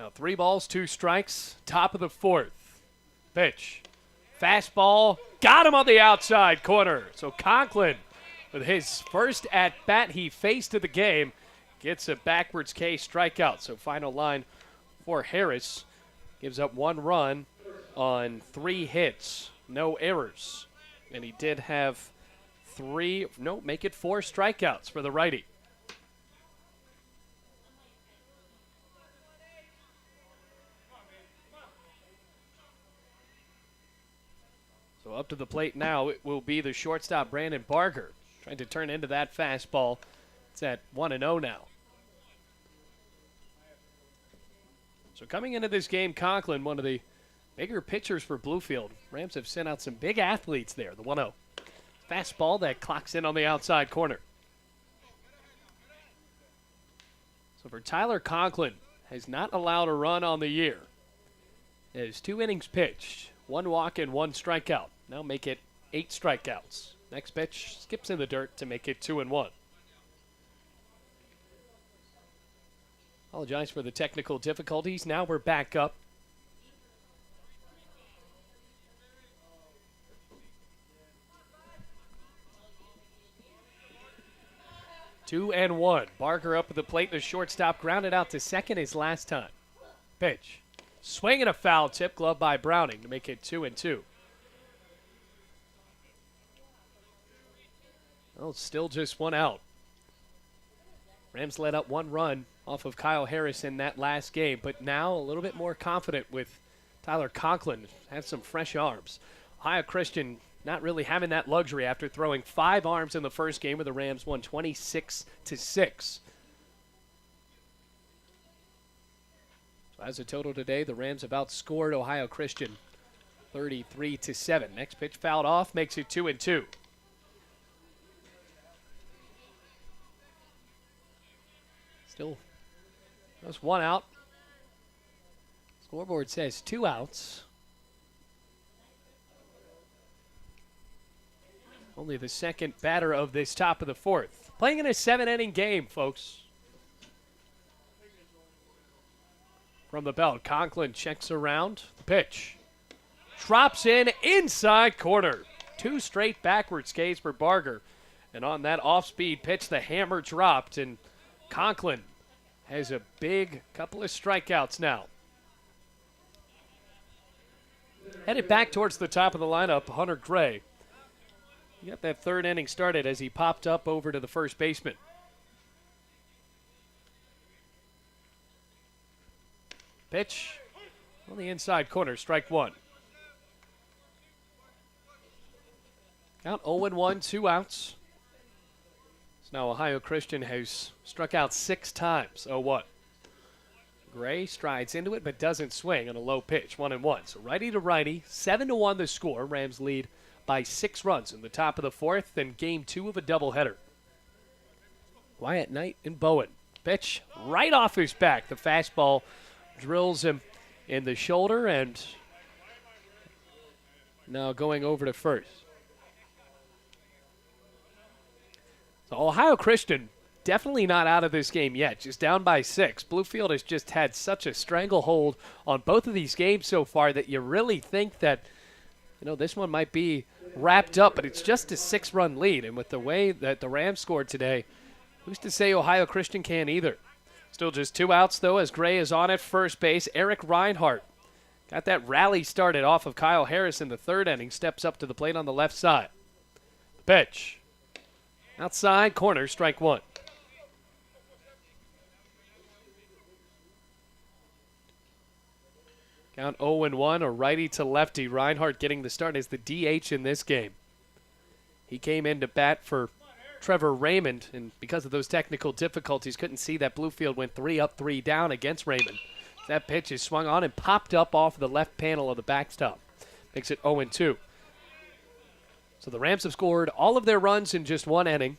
Now 3 balls, 2 strikes, top of the 4th. Pitch. Fastball. Got him on the outside corner. So Conklin, with his first at-bat he faced of the game, gets a backwards K strikeout. So final line for Harris. Gives up 1 run on 3 hits. No errors. And he did have 4 strikeouts for the righty. So up to the plate now, it will be the shortstop, Brandon Barger, trying to turn into that fastball. It's at 1-0 now. So coming into this game, Conklin, one of the bigger pitchers for Bluefield. Rams have sent out some big athletes there, the 1-0. Fastball that clocks in on the outside corner. So for Tyler Conklin, has not allowed a run on the year. It is 2 innings pitched, 1 walk and 1 strikeout. Now make it 8 strikeouts. Next pitch skips in the dirt to make it 2-1. Apologize for the technical difficulties. Now we're back up. Two and 1. Barker up at the plate. The shortstop grounded out to second his last time. Pitch. Swing and a foul tip, glove by Browning to make it 2-2. Well, still just 1 out. Rams let up 1 run off of Kyle Harris in that last game, but now a little bit more confident with Tyler Conklin. Has some fresh arms. Ohio Christian not really having that luxury after throwing 5 arms in the first game where the Rams won 26-6. So as a total today, the Rams have outscored Ohio Christian 33-7. Next pitch fouled off, makes it 2-2. Still just 1 out. Scoreboard says 2 outs. Only the second batter of this top of the 4th. Playing in a 7-inning game, folks. From the belt, Conklin checks around. The pitch. Drops in inside corner. 2 straight backwards Ks for Barger. And on that off-speed pitch, the hammer dropped, and Conklin has a big couple of strikeouts now. Headed back towards the top of the lineup, Hunter Gray. He got that 3rd inning started as he popped up over to the first baseman. Pitch on the inside corner, strike 1. Count 0-1, 2 outs. Now Ohio Christian has struck out 6 times, 0-1. Gray strides into it but doesn't swing on a low pitch, 1-1. So righty to righty, 7-1 the score. Rams lead by 6 runs in the top of the 4th and game 2 of a doubleheader. Wyatt Knight and Bowen. Pitch right off his back. The fastball drills him in the shoulder and now going over to first. So Ohio Christian definitely not out of this game yet, just down by 6. Bluefield has just had such a stranglehold on both of these games so far that you really think that, this one might be wrapped up, but it's just a 6-run lead. And with the way that the Rams scored today, who's to say Ohio Christian can either? Still just 2 outs, though, as Gray is on at first base. Eric Reinhardt got that rally started off of Kyle Harris in the 3rd inning, steps up to the plate on the left side. Pitch. Outside corner, strike 1. Count 0-1, a righty to lefty. Reinhardt getting the start as the DH in this game. He came in to bat for Trevor Raymond, and because of those technical difficulties, couldn't see that Bluefield went 3 up, 3 down against Raymond. That pitch is swung on and popped up off the left panel of the backstop. Makes it 0-2. So the Rams have scored all of their runs in just 1 inning.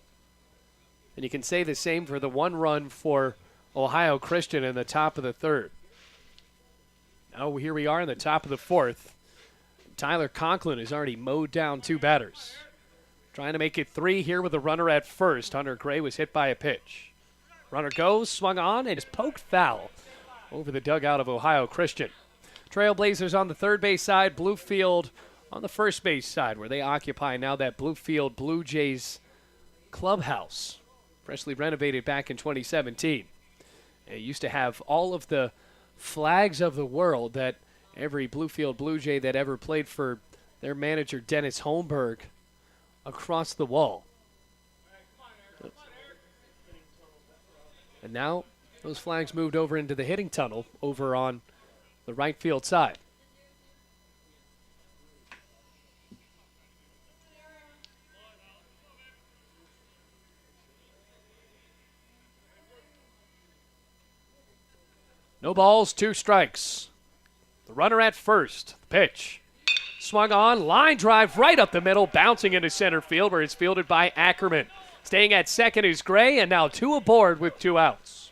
And you can say the same for the 1 run for Ohio Christian in the top of the 3rd. Now here we are in the top of the 4th. Tyler Conklin has already mowed down 2 batters. Trying to make it 3 here with a runner at first. Hunter Gray was hit by a pitch. Runner goes, swung on, and is poked foul over the dugout of Ohio Christian. Trailblazers on the third base side, Bluefield on the first base side, where they occupy now that Bluefield Blue Jays clubhouse, freshly renovated back in 2017. It used to have all of the flags of the world that every Bluefield Blue Jay that ever played for their manager, Dennis Holmberg, across the wall. And now those flags moved over into the hitting tunnel over on the right field side. No balls, 2 strikes. The runner at first. The pitch. Swung on, line drive right up the middle, bouncing into center field where it's fielded by Ackerman. Staying at second is Gray, and now 2 aboard with 2 outs.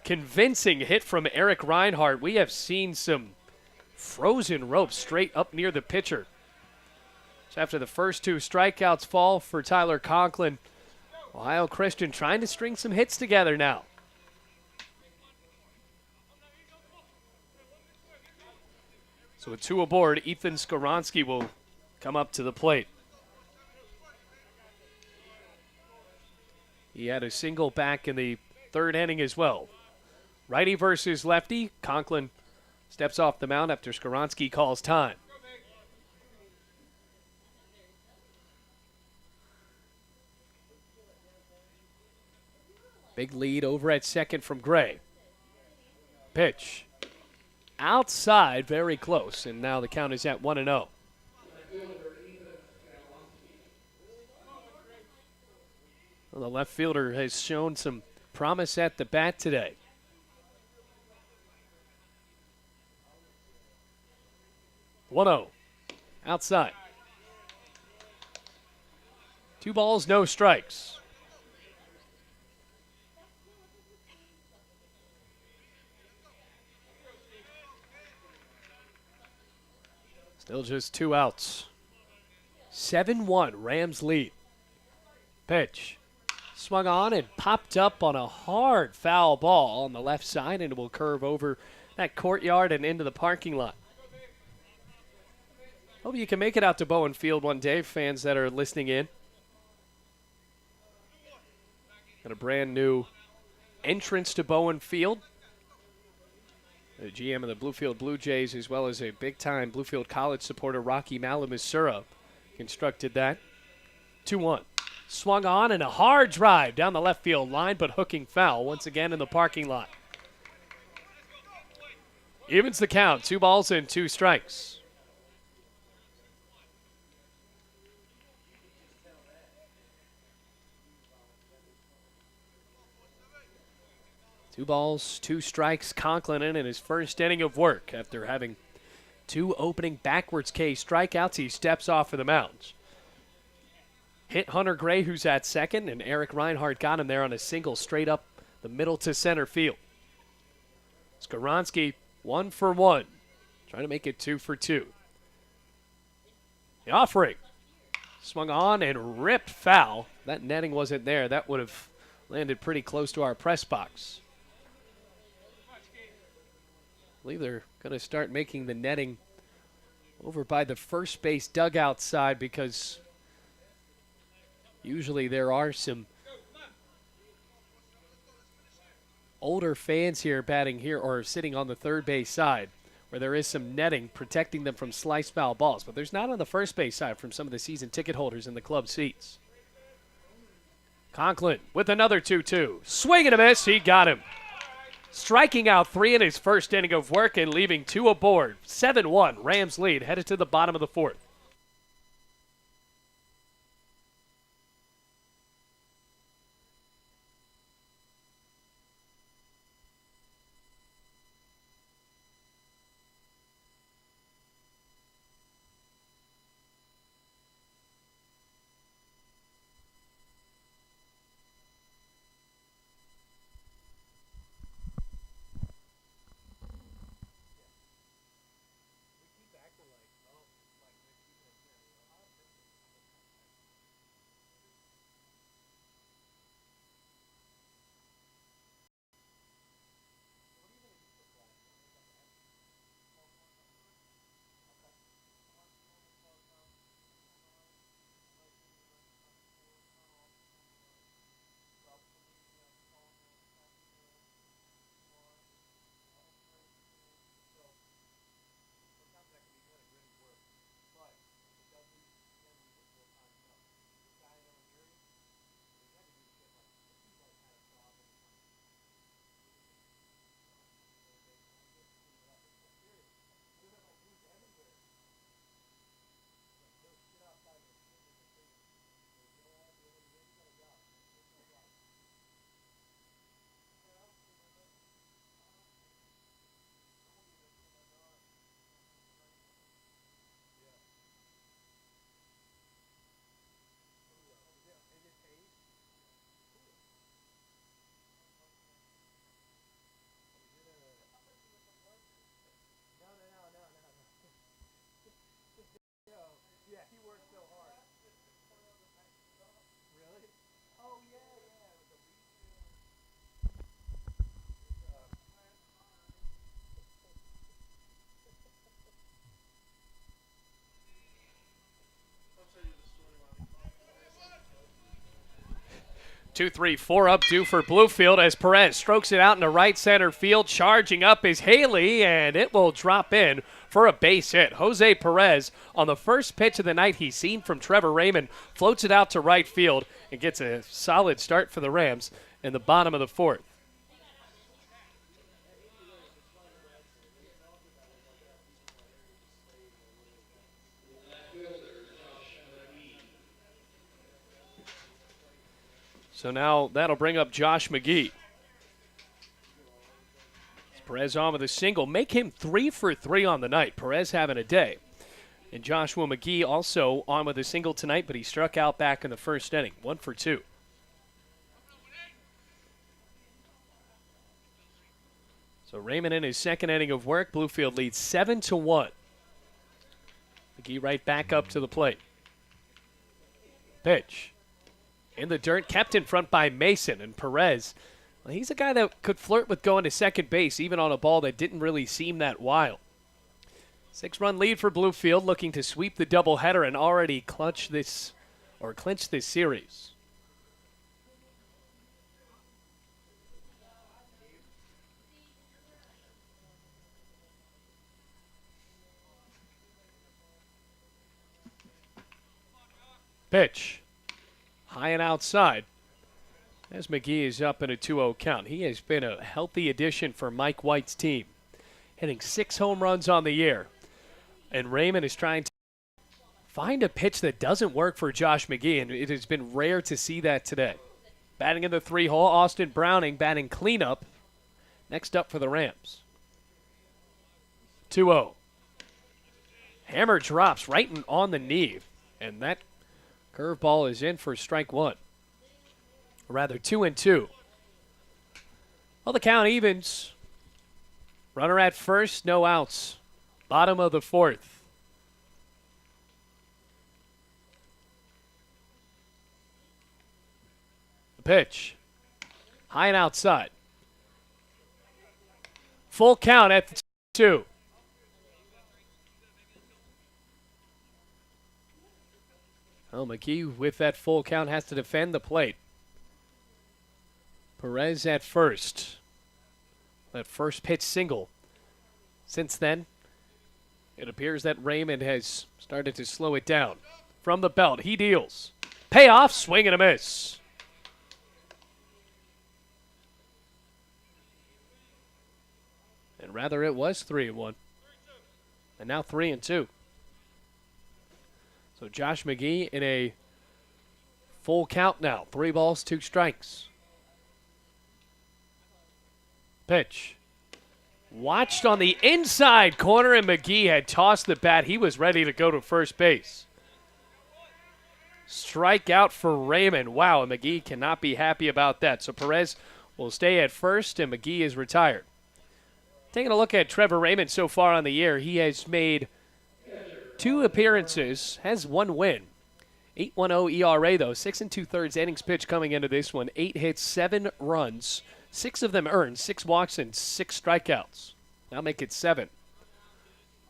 Convincing hit from Eric Reinhardt. We have seen some frozen ropes straight up near the pitcher. So after the first 2 strikeouts fall for Tyler Conklin, Ohio Christian trying to string some hits together now. So with 2 aboard, Ethan Skoronsky will come up to the plate. He had a single back in the 3rd inning as well. Righty versus lefty. Conklin steps off the mound after Skoronsky calls time. Big lead over at second from Gray. Pitch. Outside, very close, and now the count is at 1-0. Well, the left fielder has shown some promise at the bat today. One-0, outside. 2 balls, no strikes. Still just 2 outs. 7-1, Rams lead. Pitch. Swung on and popped up on a hard foul ball on the left side, and it will curve over that courtyard and into the parking lot. Hope you can make it out to Bowen Field one day, fans that are listening in. Got a brand new entrance to Bowen Field. The GM of the Bluefield Blue Jays, as well as a big-time Bluefield College supporter, Rocky Malamusura, constructed that. 2-1. Swung on and a hard drive down the left field line, but hooking foul once again in the parking lot. Evens the count. 2 balls and 2 strikes. Two balls, 2 strikes. Conklin in his first inning of work after having 2 opening backwards K strikeouts. He steps off of the mound. Hit Hunter Gray, who's at second, and Eric Reinhardt got him there on a single straight up the middle to center field. Skoronsky 1 for 1, trying to make it 2 for 2. The offering swung on and ripped foul. That netting wasn't there. That would have landed pretty close to our press box. I believe they're going to start making the netting over by the first base dugout side, because usually there are some older fans here batting here or sitting on the third base side where there is some netting protecting them from slice foul balls. But there's not on the first base side from some of the season ticket holders in the club seats. Conklin with another 2-2. Swing and a miss. He got him. Striking out 3 in his first inning of work and leaving 2 aboard. 7-1, Rams lead, headed to the bottom of the 4th. 2-3-4 up due for Bluefield as Perez strokes it out into right center field. Charging up is Haley, and it will drop in for a base hit. Jose Perez, on the first pitch of the night he's seen from Trevor Raymond, floats it out to right field and gets a solid start for the Rams in the bottom of the fourth. So now that'll bring up Josh McGee. Perez on with a single. Make him 3 for 3 on the night. Perez having a day. And Joshua McGee also on with a single tonight, but he struck out back in the first inning. 1 for 2. So Raymond in his second inning of work. Bluefield leads 7-1. McGee right back up to the plate. Pitch. In the dirt, kept in front by Mason, and Perez, well, he's a guy that could flirt with going to second base, even on a ball that didn't really seem that wild. 6-run lead for Bluefield, looking to sweep the doubleheader and already clinch this series. Pitch. High and outside as McGee is up in a 2-0 count. He has been a healthy addition for Mike White's team, hitting 6 home runs on the year. And Raymond is trying to find a pitch that doesn't work for Josh McGee, and it has been rare to see that today. Batting in the 3-hole, Austin Browning batting cleanup. Next up for the Rams. 2-0. Hammer drops right on the knee, and that curveball is in for strike 1. Or rather, 2-2. Well, the count evens. Runner at first, no outs. Bottom of the fourth. The pitch. High and outside. Full count at 2. Well, McGee, with that full count, has to defend the plate. Perez at first. That first pitch single. Since then, it appears that Raymond has started to slow it down. From the belt, he deals. Payoff, swing and a miss. And rather, it was 3-1. And now 3-2. So Josh McGee in a full count now. 3 balls, 2 strikes. Pitch. Watched on the inside corner, and McGee had tossed the bat. He was ready to go to first base. Strikeout for Raymond. Wow, and McGee cannot be happy about that. So Perez will stay at first, and McGee is retired. Taking a look at Trevor Raymond so far on the year, he has made 2 appearances, has 1 win. 8.10 ERA, though. 6 2/3 innings pitched coming into this one. 8 hits, 7 runs. 6 of them earned, 6 walks, and 6 strikeouts. Now make it 7.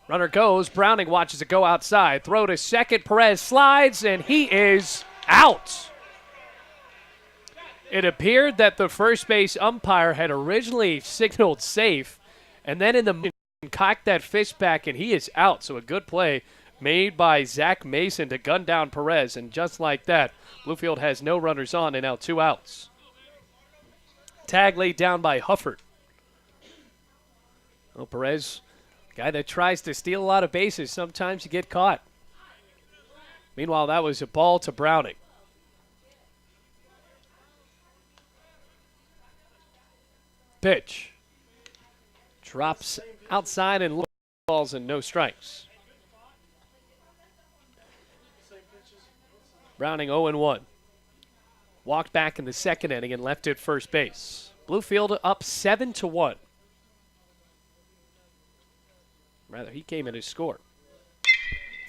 Runner goes. Browning watches it go outside. Throw to second. Perez slides, and he is out. It appeared that the first base umpire had originally signaled safe, and then in the cocked that fist back, and he is out. So a good play made by Zach Mason to gun down Perez, and just like that, Bluefield has no runners on and now 2 outs. Tag laid down by Hufford. Well, Perez, guy that tries to steal a lot of bases, sometimes you get caught. Meanwhile, that was a ball to Browning. Pitch. Drops outside and balls and no strikes. Browning 0-1. Walked back in the second inning and left at first base. Bluefield up 7-1. Rather, he came in to score.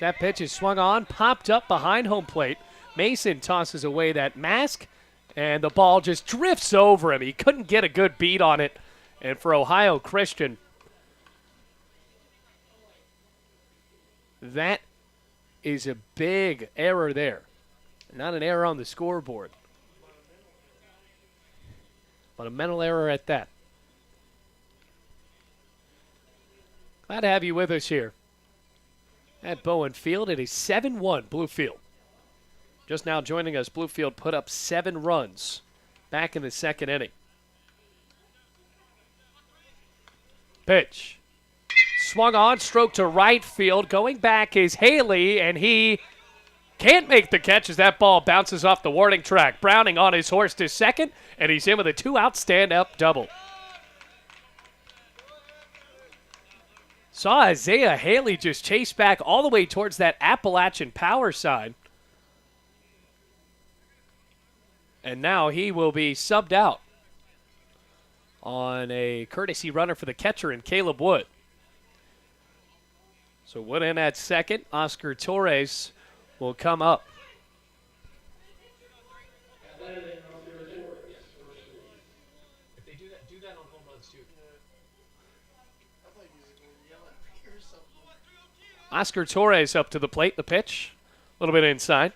That pitch is swung on, popped up behind home plate. Mason tosses away that mask, and the ball just drifts over him. He couldn't get a good beat on it. And for Ohio Christian, that is a big error there. Not an error on the scoreboard. but a mental error at that. Glad to have you with us here at Bowen Field. It is 7-1 Bluefield. Just now joining us, Bluefield put up 7 runs back in the second inning. Pitch. Swung on, stroke to right field. Going back is Haley, and he can't make the catch as that ball bounces off the warning track. Browning on his horse to second, and he's in with a 2-out stand-up double. Saw Isaiah Haley just chase back all the way towards that Appalachian power side. And now he will be subbed out on a courtesy runner for the catcher in Caleb Wood. So Wood in at second. Oscar Torres will come up. If they do that on home runs too. Oscar Torres up to the plate. The pitch, a little bit inside.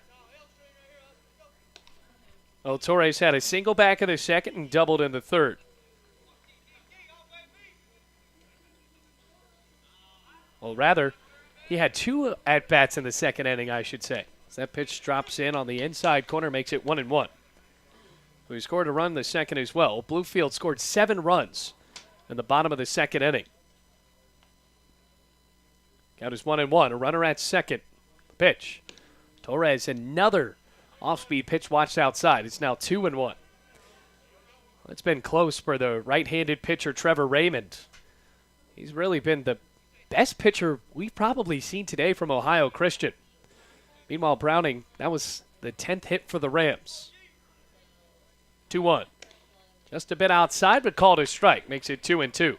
Well, Torres had a single back in the second and doubled in the third. Well, rather, he had 2 at-bats in the second inning, I should say. As that pitch drops in on the inside corner, makes it 1-1. So he scored a run the second as well. Bluefield scored 7 runs in the bottom of the second inning. Count is 1-1. A runner at second. Pitch. Torres, another off-speed pitch watched outside. It's now 2-1. It's been close for the right-handed pitcher, Trevor Raymond. He's really been the best pitcher we've probably seen today from Ohio Christian. Meanwhile, Browning, that was the 10th hit for the Rams. 2-1. Just a bit outside, but called a strike. Makes it 2-2.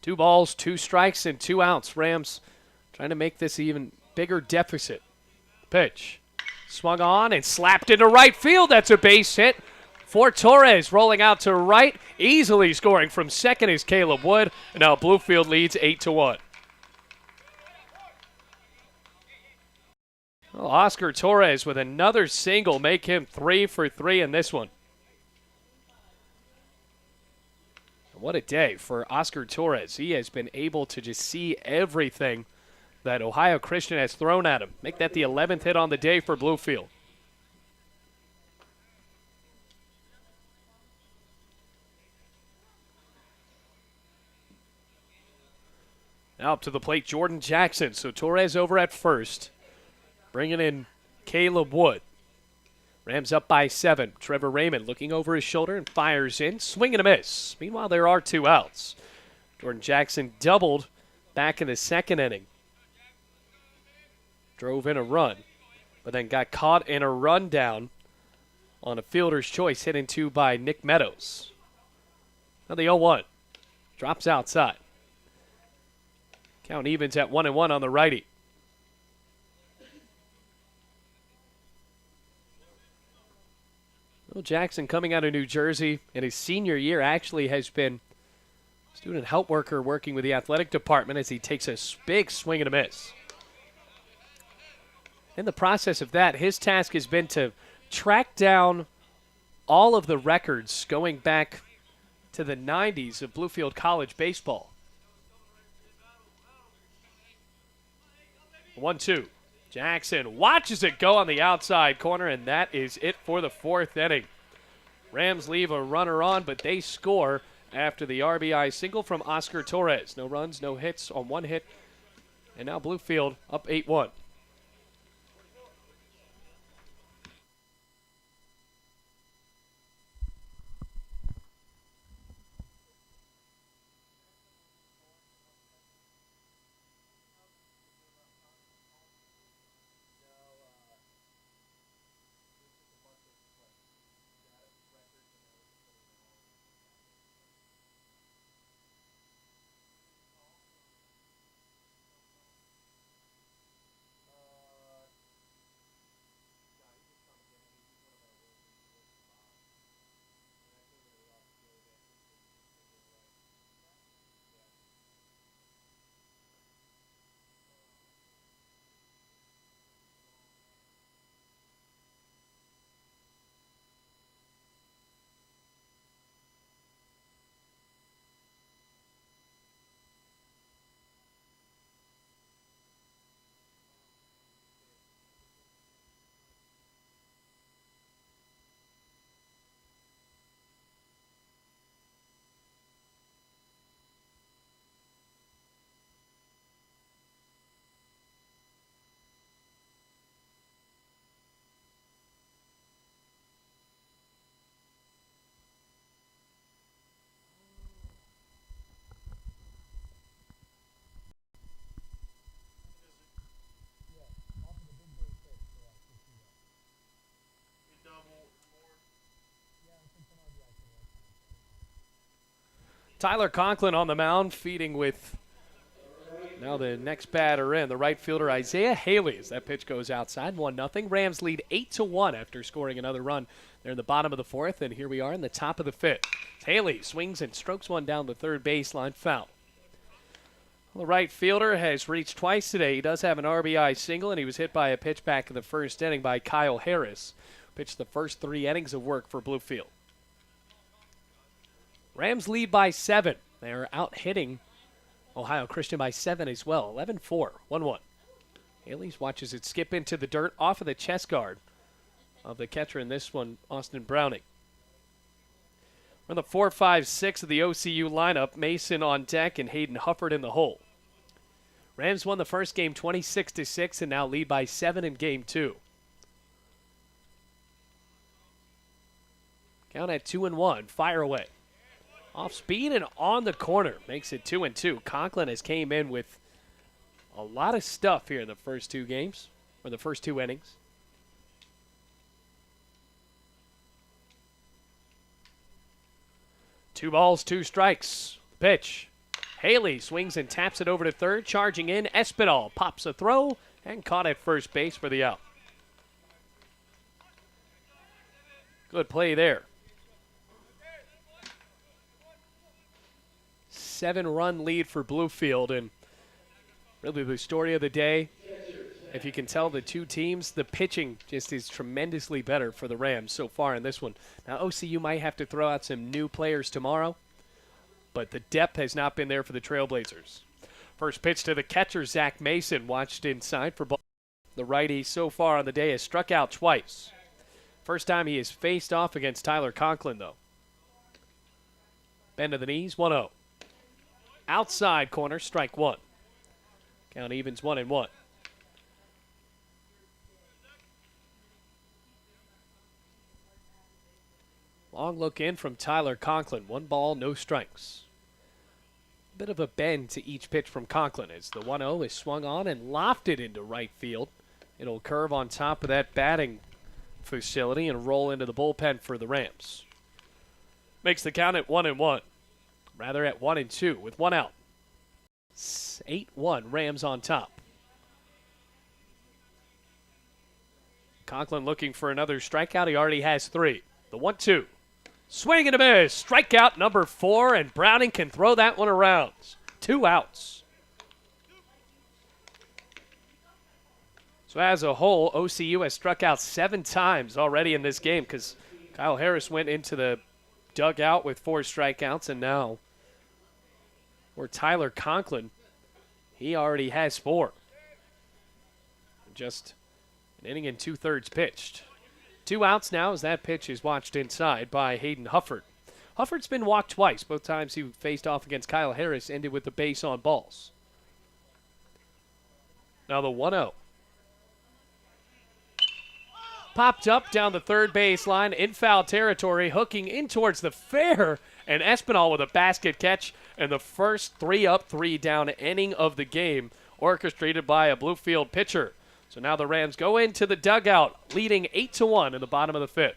Two balls, 2 strikes, and 2 outs. Rams trying to make this even bigger deficit. Pitch. Swung on and slapped into right field. That's a base hit for Torres. Rolling out to right. Easily scoring from second is Caleb Wood. And now Bluefield leads 8-1. Well, Oscar Torres with another single. Make him 3 for 3 in this one. What a day for Oscar Torres. He has been able to just see everything that Ohio Christian has thrown at him. Make that the 11th hit on the day for Bluefield. Now up to the plate, Jordan Jackson. So Torres over at first, bringing in Caleb Wood. Rams up by 7. Trevor Raymond looking over his shoulder and fires in. Swing and a miss. Meanwhile, there are 2 outs. Jordan Jackson doubled back in the second inning. Drove in a run, but then got caught in a rundown on a fielder's choice, hit into by Nick Meadows. Now the 0-1. Drops outside. Count evens at 1-1 on the righty. Will Jackson, coming out of New Jersey in his senior year, actually has been a student help worker working with the athletic department as he takes a big swing and a miss. In the process of that, his task has been to track down all of the records going back to the 90s of Bluefield College baseball. 1-2. Jackson watches it go on the outside corner, and that is it for the 4th inning. Rams leave a runner on, but they score after the RBI single from Oscar Torres. No runs, no hits on 1 hit, and now Bluefield up 8-1. Tyler Conklin on the mound, feeding with now the next batter in, the right fielder Isaiah Haley, as that pitch goes outside. 1-0. Rams lead 8-1 after scoring another run there in the bottom of the fourth, and here we are in the top of the fifth. Haley swings and strokes one down the third baseline, foul. Well, the right fielder has reached twice today. He does have an RBI single, and he was hit by a pitch back in the first inning by Kyle Harris. Pitched the first 3 innings of work for Bluefield. Rams lead by 7. They're out hitting Ohio Christian by 7 as well. 11-4, 1-1. Haley watches it skip into the dirt off of the chest guard of the catcher in this one, Austin Browning. We're in the 4, 5, 6 of the OCU lineup. Mason on deck and Hayden Hufford in the hole. Rams won the first game 26-6 and now lead by 7 in game 2. Count at 2-1. Fire away. Off speed and on the corner. Makes it 2-2. Conklin has came in with a lot of stuff here in the first 2 games, or the first 2 innings. Two balls, 2 strikes. Pitch. Haley swings and taps it over to third. Charging in, Espinal pops a throw and caught at first base for the out. Good play there. 7-run lead for Bluefield, and really the story of the day, if you can tell the 2 teams, the pitching just is tremendously better for the Rams so far in this one. Now OCU might have to throw out some new players tomorrow, but the depth has not been there for the Trailblazers. First pitch to the catcher, Zach Mason, watched inside for ball. The righty so far on the day has struck out twice. First time he has faced off against Tyler Conklin, though. Bend of the knees, 1-0. Outside corner, strike 1. Count evens 1-1. Long look in from Tyler Conklin. 1 ball, no strikes. Bit of a bend to each pitch from Conklin as the 1-0 is swung on and lofted into right field. It'll curve on top of that batting facility and roll into the bullpen for the Rams. Makes the count at 1-1. Rather at 1-2 with 1 out. 8-1, Rams on top. Conklin looking for another strikeout. He already has 3. The 1-2. Swing and a miss. Strikeout number 4, and Browning can throw that one around. 2 outs. So as a whole, OCU has struck out 7 times already in this game because Kyle Harris went into the dugout with 4 strikeouts, and now or Tyler Conklin, he already has 4. Just an inning and 2/3 pitched. 2 outs now as that pitch is watched inside by Hayden Hufford. Hufford's been walked twice. Both times he faced off against Kyle Harris ended with the base on balls. Now the 1-0. Popped up down the third baseline in foul territory, hooking in towards the fair, and Espinal with a basket catch and the first 3 up, 3 down inning of the game, orchestrated by a Bluefield pitcher. So now the Rams go into the dugout, leading 8-1 in the bottom of the 5th.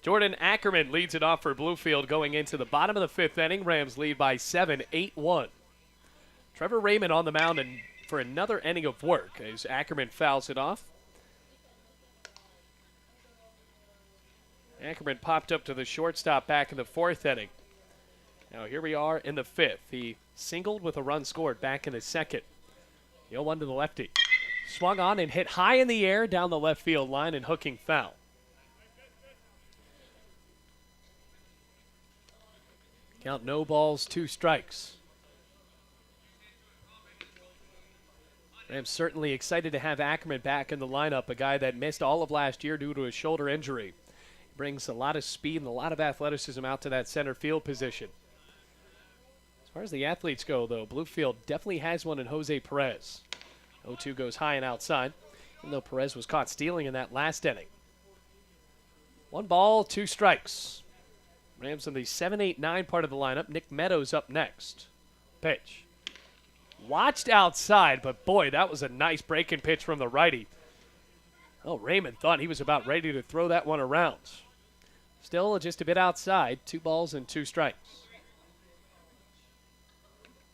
Jordan Ackerman leads it off for Bluefield going into the bottom of the fifth inning. Rams lead by 7, 8-1. Trevor Raymond on the mound and for another inning of work as Ackerman fouls it off. Ackerman popped up to the shortstop back in the fourth inning. Now here we are in the fifth. He singled with a run scored back in the second. The 0-1 to the lefty. Swung on and hit high in the air down the left field line and hooking foul. Count no balls, 2 strikes. Rams certainly excited to have Ackerman back in the lineup, a guy that missed all of last year due to a shoulder injury. He brings a lot of speed and a lot of athleticism out to that center field position. As far as the athletes go, though, Bluefield definitely has one in Jose Perez. 0-2 goes high and outside, even though Perez was caught stealing in that last inning. 1 ball, 2 strikes. Rams in the 7-8-9 part of the lineup. Nick Meadows up next. Pitch. Watched outside, but boy, that was a nice breaking pitch from the righty. Oh, Raymond thought he was about ready to throw that one around. Still just a bit outside. 2 balls and 2 strikes.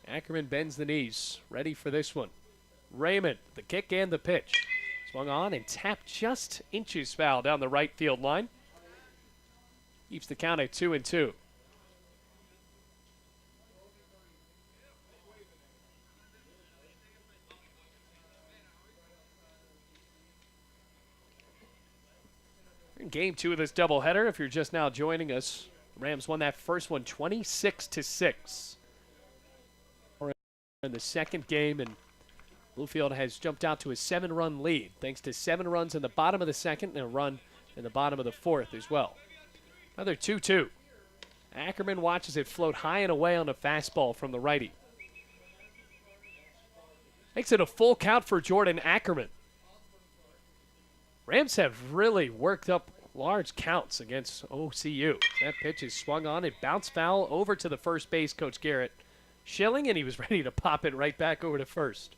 Ackerman bends the knees, ready for this one. Raymond, the kick and the pitch. Swung on and tapped just inches foul down the right field line. Keeps the count at 2-2. In game 2 of this doubleheader, if you're just now joining us, the Rams won that first one 26-6. We're in the second game, and Bluefield has jumped out to a 7-run lead, thanks to 7 runs in the bottom of the second and a run in the bottom of the fourth as well. Another 2-2. Ackerman watches it float high and away on a fastball from the righty. Makes it a full count for Jordan Ackerman. Rams have really worked up large counts against OCU. That pitch is swung on. It bounced foul over to the first base coach Garrett Schilling, and he was ready to pop it right back over to first.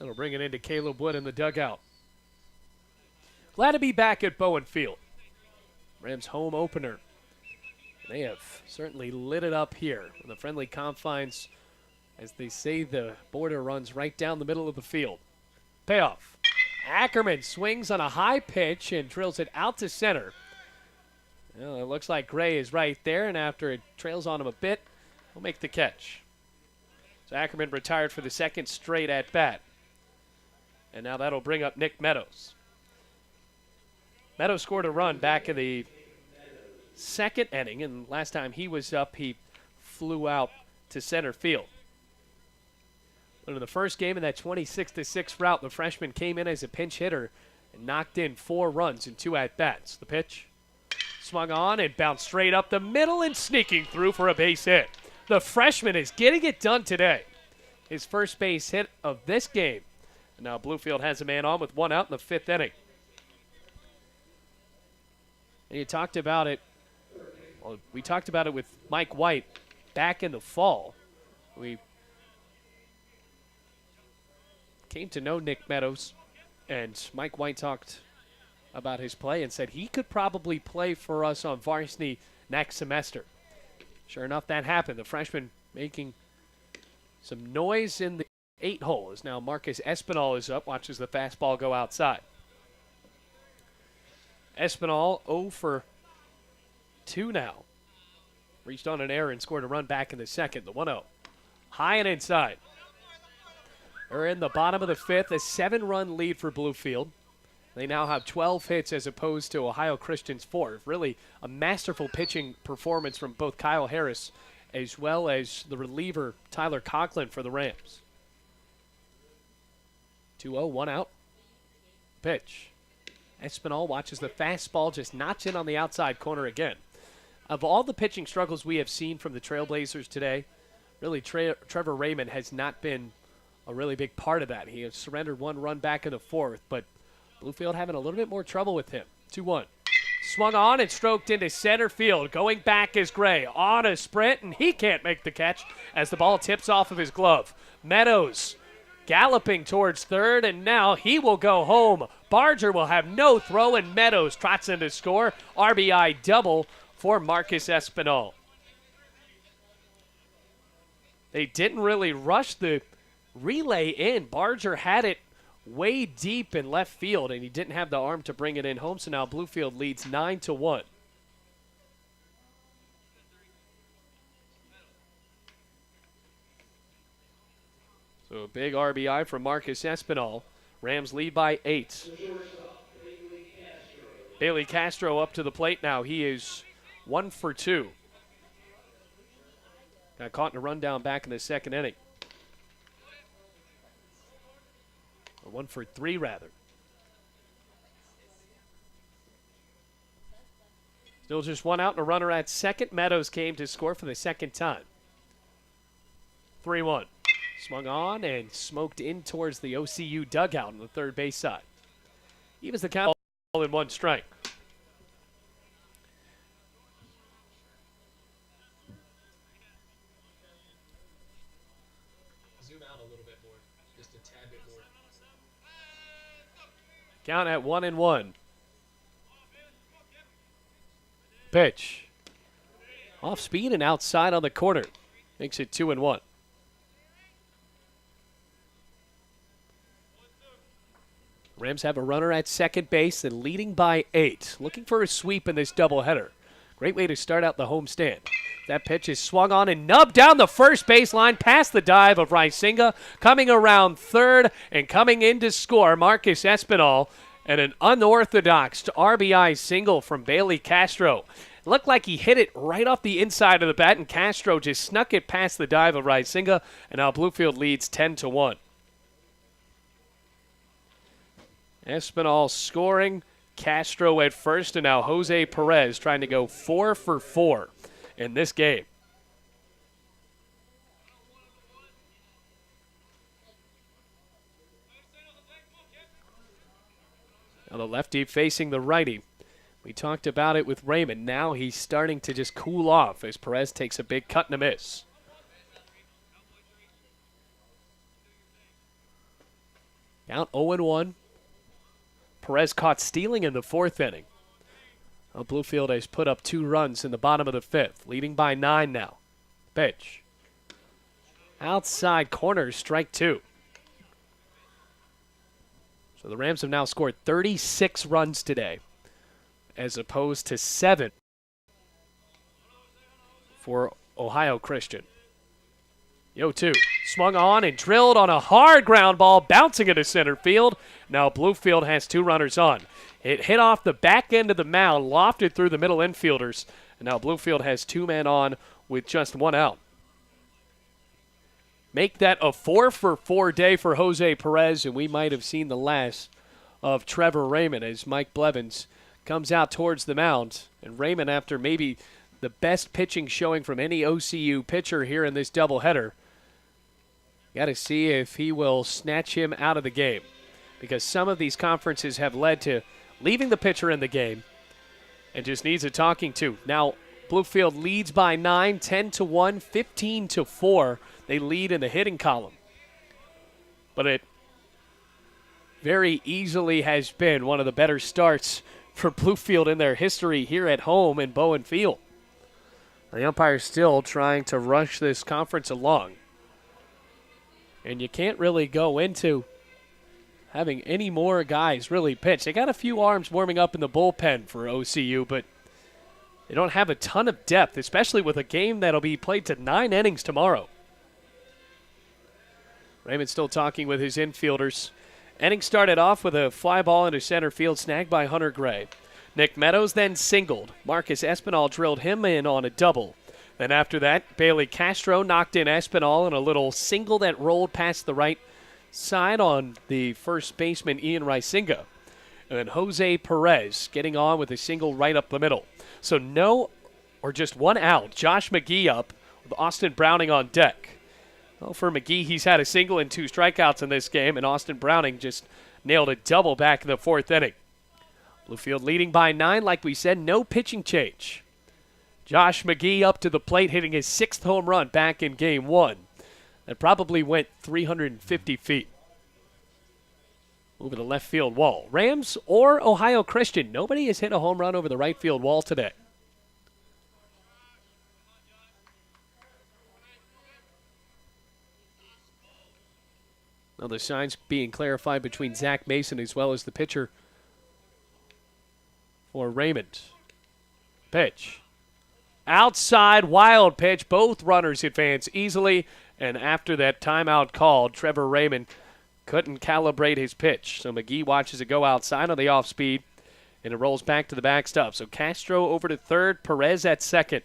That'll bring it into Caleb Wood in the dugout. Glad to be back at Bowen Field. Rams home opener. They have certainly lit it up here in the friendly confines. As they say, the border runs right down the middle of the field. Payoff. Ackerman swings on a high pitch and drills it out to center. Well, it looks like Gray is right there, and after it trails on him a bit, he'll make the catch. So Ackerman retired for the second straight at bat. And now that'll bring up Nick Meadows. Meadows scored a run back in the second inning, and last time he was up, he flew out to center field. But in the first game in that 26-6 rout, the freshman came in as a pinch hitter and knocked in 4 runs in 2 at-bats. The pitch swung on and bounced straight up the middle and sneaking through for a base hit. The freshman is getting it done today. His first base hit of this game. And now Bluefield has a man on with 1 out in the 5th inning. And you talked about it. Well, we talked about it with Mike White back in the fall. We came to know Nick Meadows, and Mike White talked about his play and said he could probably play for us on varsity next semester. Sure enough, that happened. The freshman making some noise in the 8-hole as now Marcus Espinal is up, watches the fastball go outside. Espinal 0 for 2 now. Reached on an error and scored a run back in the second, the 1-0. High and inside. They're in the bottom of the 5th, a 7-run lead for Bluefield. They now have 12 hits as opposed to Ohio Christian's 4. Really a masterful pitching performance from both Kyle Harris as well as the reliever Tyler Conklin for the Rams. 2-0, 1 out. Pitch. Espinal watches the fastball just notch in on the outside corner again. Of all the pitching struggles we have seen from the Trailblazers today, really Trevor Raymond has not been a really big part of that. He has surrendered 1 run back in the 4th, but Bluefield having a little bit more trouble with him. 2-1. Swung on and stroked into center field. Going back is Gray on a sprint, and he can't make the catch as the ball tips off of his glove. Meadows galloping towards third, and now he will go home. Barger will have no throw, and Meadows trots in to score. RBI double for Marcus Espinal. They didn't really rush the relay in. Barger had it way deep in left field, and he didn't have the arm to bring it in home, so now Bluefield leads 9-1. So a big RBI from Marcus Espinal. Rams lead by 8. Bailey Castro up to the plate now. He is 1 for 2. Got caught in a rundown back in the second inning. Or 1 for 3, rather. Still just 1 out and a runner at second. Meadows came to score for the second time. 3-1. Swung on and smoked in towards the OCU dugout on the third base side. He was the count all in 1 strike. Zoom out a little bit more, just a tad bit more. Count at 1-1. Pitch. Off speed and outside on the corner. Makes it 2-1. Rams have a runner at second base and leading by 8. Looking for a sweep in this doubleheader. Great way to start out the homestand. That pitch is swung on and nubbed down the first baseline past the dive of Rysinga. Coming around third and coming in to score, Marcus Espinal. And an unorthodox RBI single from Bailey Castro. It looked like he hit it right off the inside of the bat, and Castro just snuck it past the dive of Rysinga. And now Bluefield leads 10-1. Espinal scoring, Castro at first, and now Jose Perez trying to go 4 for 4 in this game. Now the lefty facing the righty. We talked about it with Raymond. Now he's starting to just cool off as Perez takes a big cut and a miss. Count 0-1. Perez caught stealing in the 4th inning. Well, Bluefield has put up 2 runs in the bottom of the 5th, leading by 9 now. Pitch. Outside corner, strike 2. So the Rams have now scored 36 runs today, as opposed to 7 for Ohio Christian. 0-2. Swung on and drilled on a hard ground ball, bouncing into center field. Now Bluefield has 2 runners on. It hit off the back end of the mound, lofted through the middle infielders, and now Bluefield has 2 men on with just 1 out. Make that a 4 for 4 day for Jose Perez, and we might have seen the last of Trevor Raymond as Mike Blevins comes out towards the mound. And Raymond, after maybe the best pitching showing from any OCU pitcher here in this doubleheader, got to see if he will snatch him out of the game, because some of these conferences have led to leaving the pitcher in the game and just needs a talking to. Now, Bluefield leads by 9, 10-1, 15-4. They lead in the hitting column. But it very easily has been one of the better starts for Bluefield in their history here at home in Bowen Field. The umpire's still trying to rush this conference along. And you can't really go into having any more guys really pitch. They got a few arms warming up in the bullpen for OCU, but they don't have a ton of depth, especially with a game that'll be played to 9 innings tomorrow. Raymond still talking with his infielders. Inning started off with a fly ball into center field, snagged by Hunter Gray. Nick Meadows then singled. Marcus Espinal drilled him in on a double. Then after that, Bailey Castro knocked in Espinal in a little single that rolled past the right side on the first baseman, Ian Rysinga. And then Jose Perez getting on with a single right up the middle. So just 1 out. Josh McGee up with Austin Browning on deck. Well, for McGee, he's had a single and 2 strikeouts in this game, and Austin Browning just nailed a double back in the 4th inning. Bluefield leading by 9, like we said, no pitching change. Josh McGee up to the plate, hitting his 6th home run back in Game 1. That probably went 350 feet. over the left field wall. Rams or Ohio Christian, nobody has hit a home run over the right field wall today. Now the signs being clarified between Zach Mason as well as the pitcher for Raymond. Pitch. Outside, wild pitch. Both runners advance easily. And after that timeout called, Trevor Raymond couldn't calibrate his pitch. So McGee watches it go outside on the off speed, and it rolls back to the backstop. So Castro over to third, Perez at second.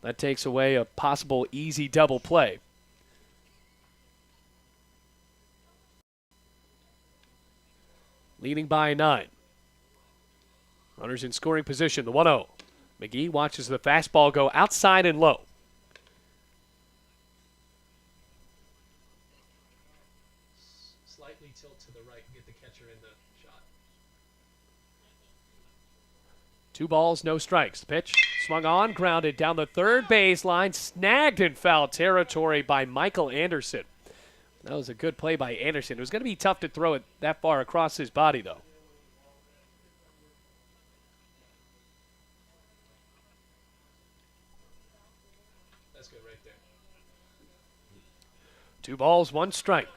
That takes away a possible easy double play. Leading by 9. Runners in scoring position, the 1-0. McGee watches the fastball go outside and low. Slightly tilt to the right and get the catcher in the shot. 2 balls, no strikes. The pitch swung on, grounded down the third baseline, snagged in foul territory by Michael Anderson. That was a good play by Anderson. It was going to be tough to throw it that far across his body, though. That's good right there. 2 balls, 1 strike.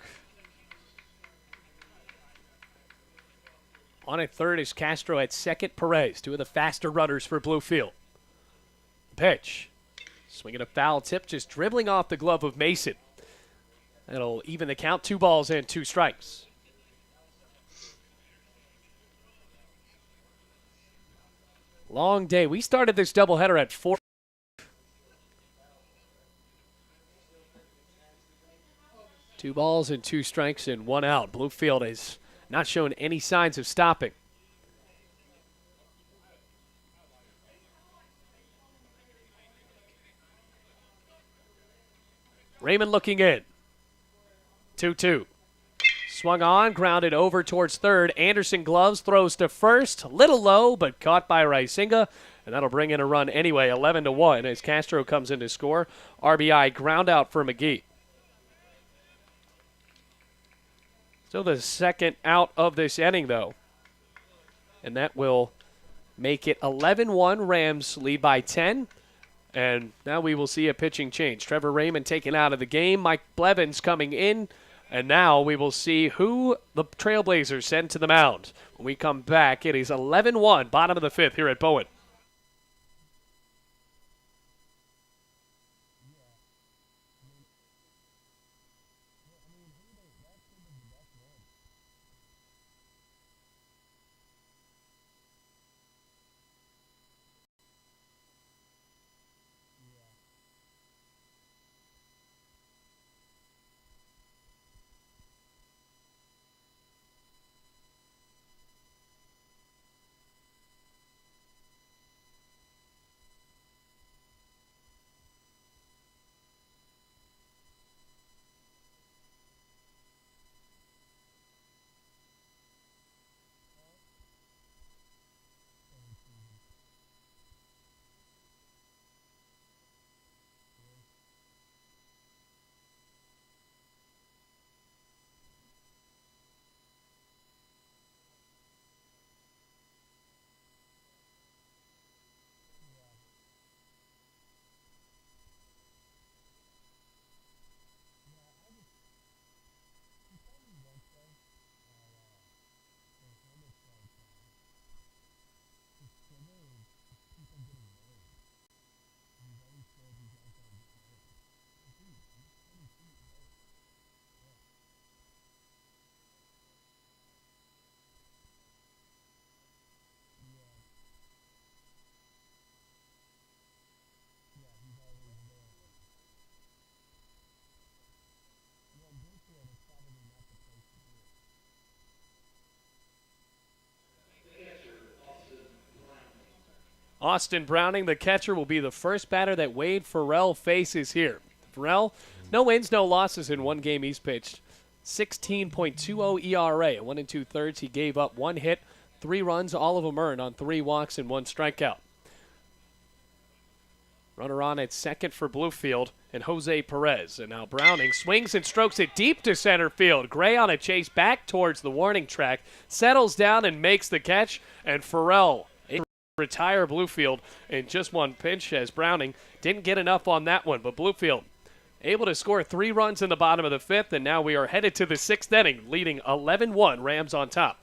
On at third is Castro at second. Perez, 2 of the faster runners for Bluefield. Pitch. Swinging a foul tip, just dribbling off the glove of Mason. That'll even the count. 2 balls and 2 strikes. Long day. We started this doubleheader at 4. Two balls and 2 strikes and 1 out. Bluefield has not shown any signs of stopping. Raymond looking in. 2-2. Swung on, grounded over towards third. Anderson gloves, throws to first. A little low, but caught by Reisinga. And that'll bring in a run anyway, 11-1, as Castro comes in to score. RBI ground out for McGee. So the second out of this inning, though. And that will make it 11-1. Rams lead by 10. And now we will see a pitching change. Trevor Raymond taken out of the game. Mike Blevins coming in. And now we will see who the Trailblazers send to the mound. When we come back, it is 11-1, bottom of the 5th here at Bowen. Austin Browning, the catcher, will be the first batter that Wade Farrell faces here. Farrell, no wins, no losses in one game he's pitched. 16.20 ERA. At 1 2/3, he gave up 1 hit, 3 runs, all of them earned on 3 walks and 1 strikeout. Runner on at second for Bluefield and Jose Perez. And now Browning swings and strokes it deep to center field. Gray on a chase back towards the warning track. Settles down and makes the catch. And Farrell able to retire Bluefield in just one pitch as Browning didn't get enough on that one. But Bluefield able to score 3 runs in the bottom of the 5th. And now we are headed to the 6th inning, leading 11-1. Rams on top.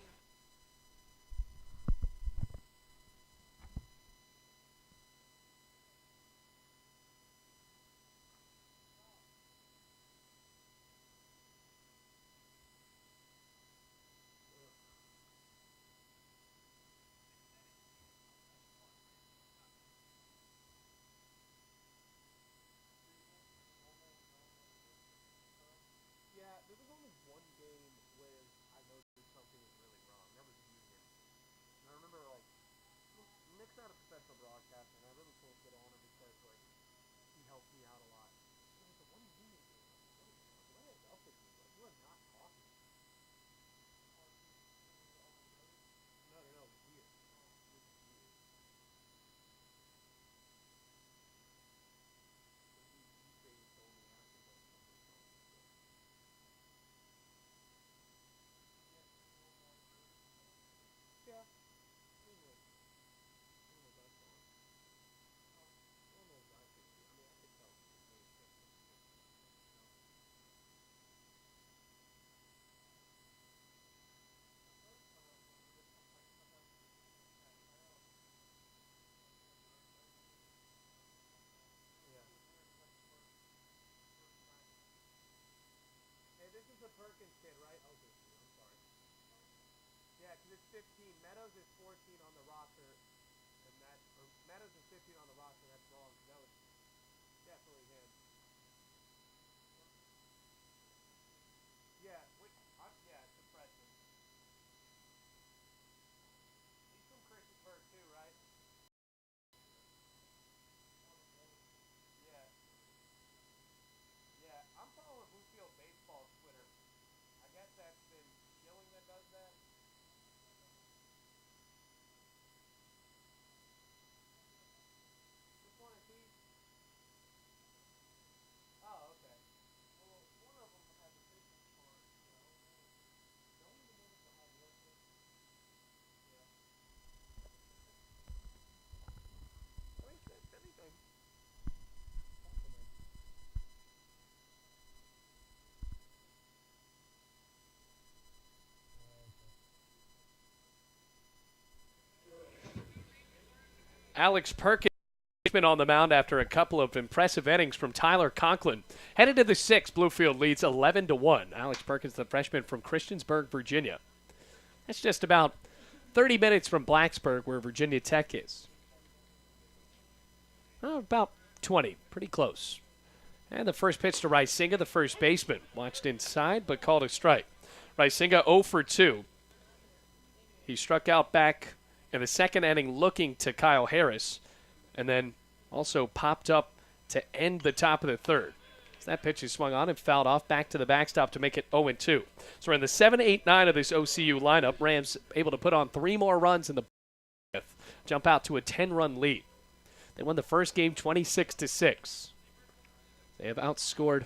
Alex Perkins been on the mound after a couple of impressive innings from Tyler Conklin. Headed to the 6th, Bluefield leads 11-1. Alex Perkins, the freshman from Christiansburg, Virginia. That's just about 30 minutes from Blacksburg, where Virginia Tech is. Oh, about 20, pretty close. And the first pitch to Rysinga, the first baseman. Watched inside, but called a strike. Rysinga 0 for 2. He struck out back in the second inning looking to Kyle Harris, and then also popped up to end the top of the 3rd. So that pitch is swung on and fouled off back to the backstop to make it 0-2. So we're in the 7, 8, 9 of this OCU lineup. Rams able to put on 3 more runs in the 5th, jump out to a 10-run lead. They won the first game 26-6. They have outscored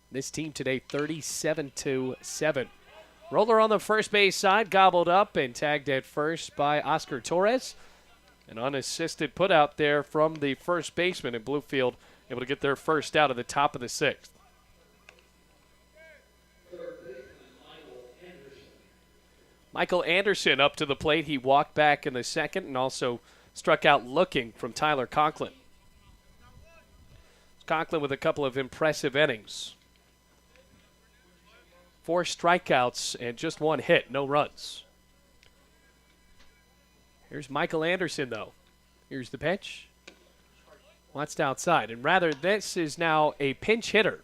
this team today 37-7. Roller on the first base side, gobbled up and tagged at first by Oscar Torres. An unassisted put out there from the first baseman in Bluefield, able to get their first out of the top of the 6th. Michael Anderson up to the plate. He walked back in the 2nd and also struck out looking from Tyler Conklin. Conklin with a couple of impressive innings. 4 strikeouts and just 1 hit, no runs. Here's Michael Anderson, though. Here's the pitch. Watched outside. And rather, this is now a pinch hitter.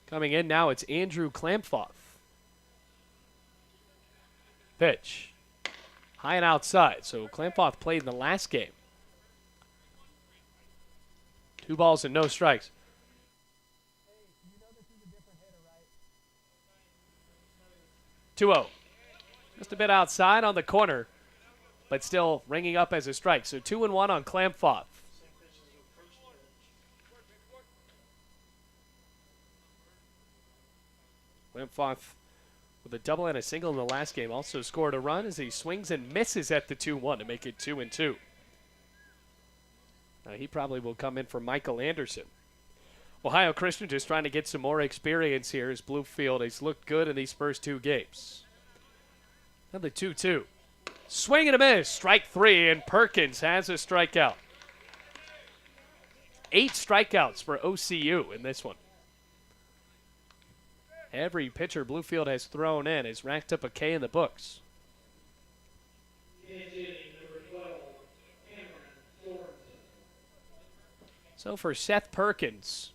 Coming in now, it's Andrew Klampfoth. Pitch. High and outside. So Klampfoth played in the last game. 2 balls and no strikes. 2-0. Just a bit outside on the corner. but still ringing up as a strike. So 2-1 on Klamfoth. Klamfoth with a double and a single in the last game also scored a run as he swings and misses at the 2-1 to make it 2-2. Now he probably will come in for Michael Anderson. Ohio Christian just trying to get some more experience here as Bluefield has looked good in these first two games. Now the 2-2. Swing and a miss. Strike three, and Perkins has a strikeout. 8 strikeouts for OCU in this one. Every pitcher Bluefield has thrown in has racked up a K in the books. So for Seth Perkins,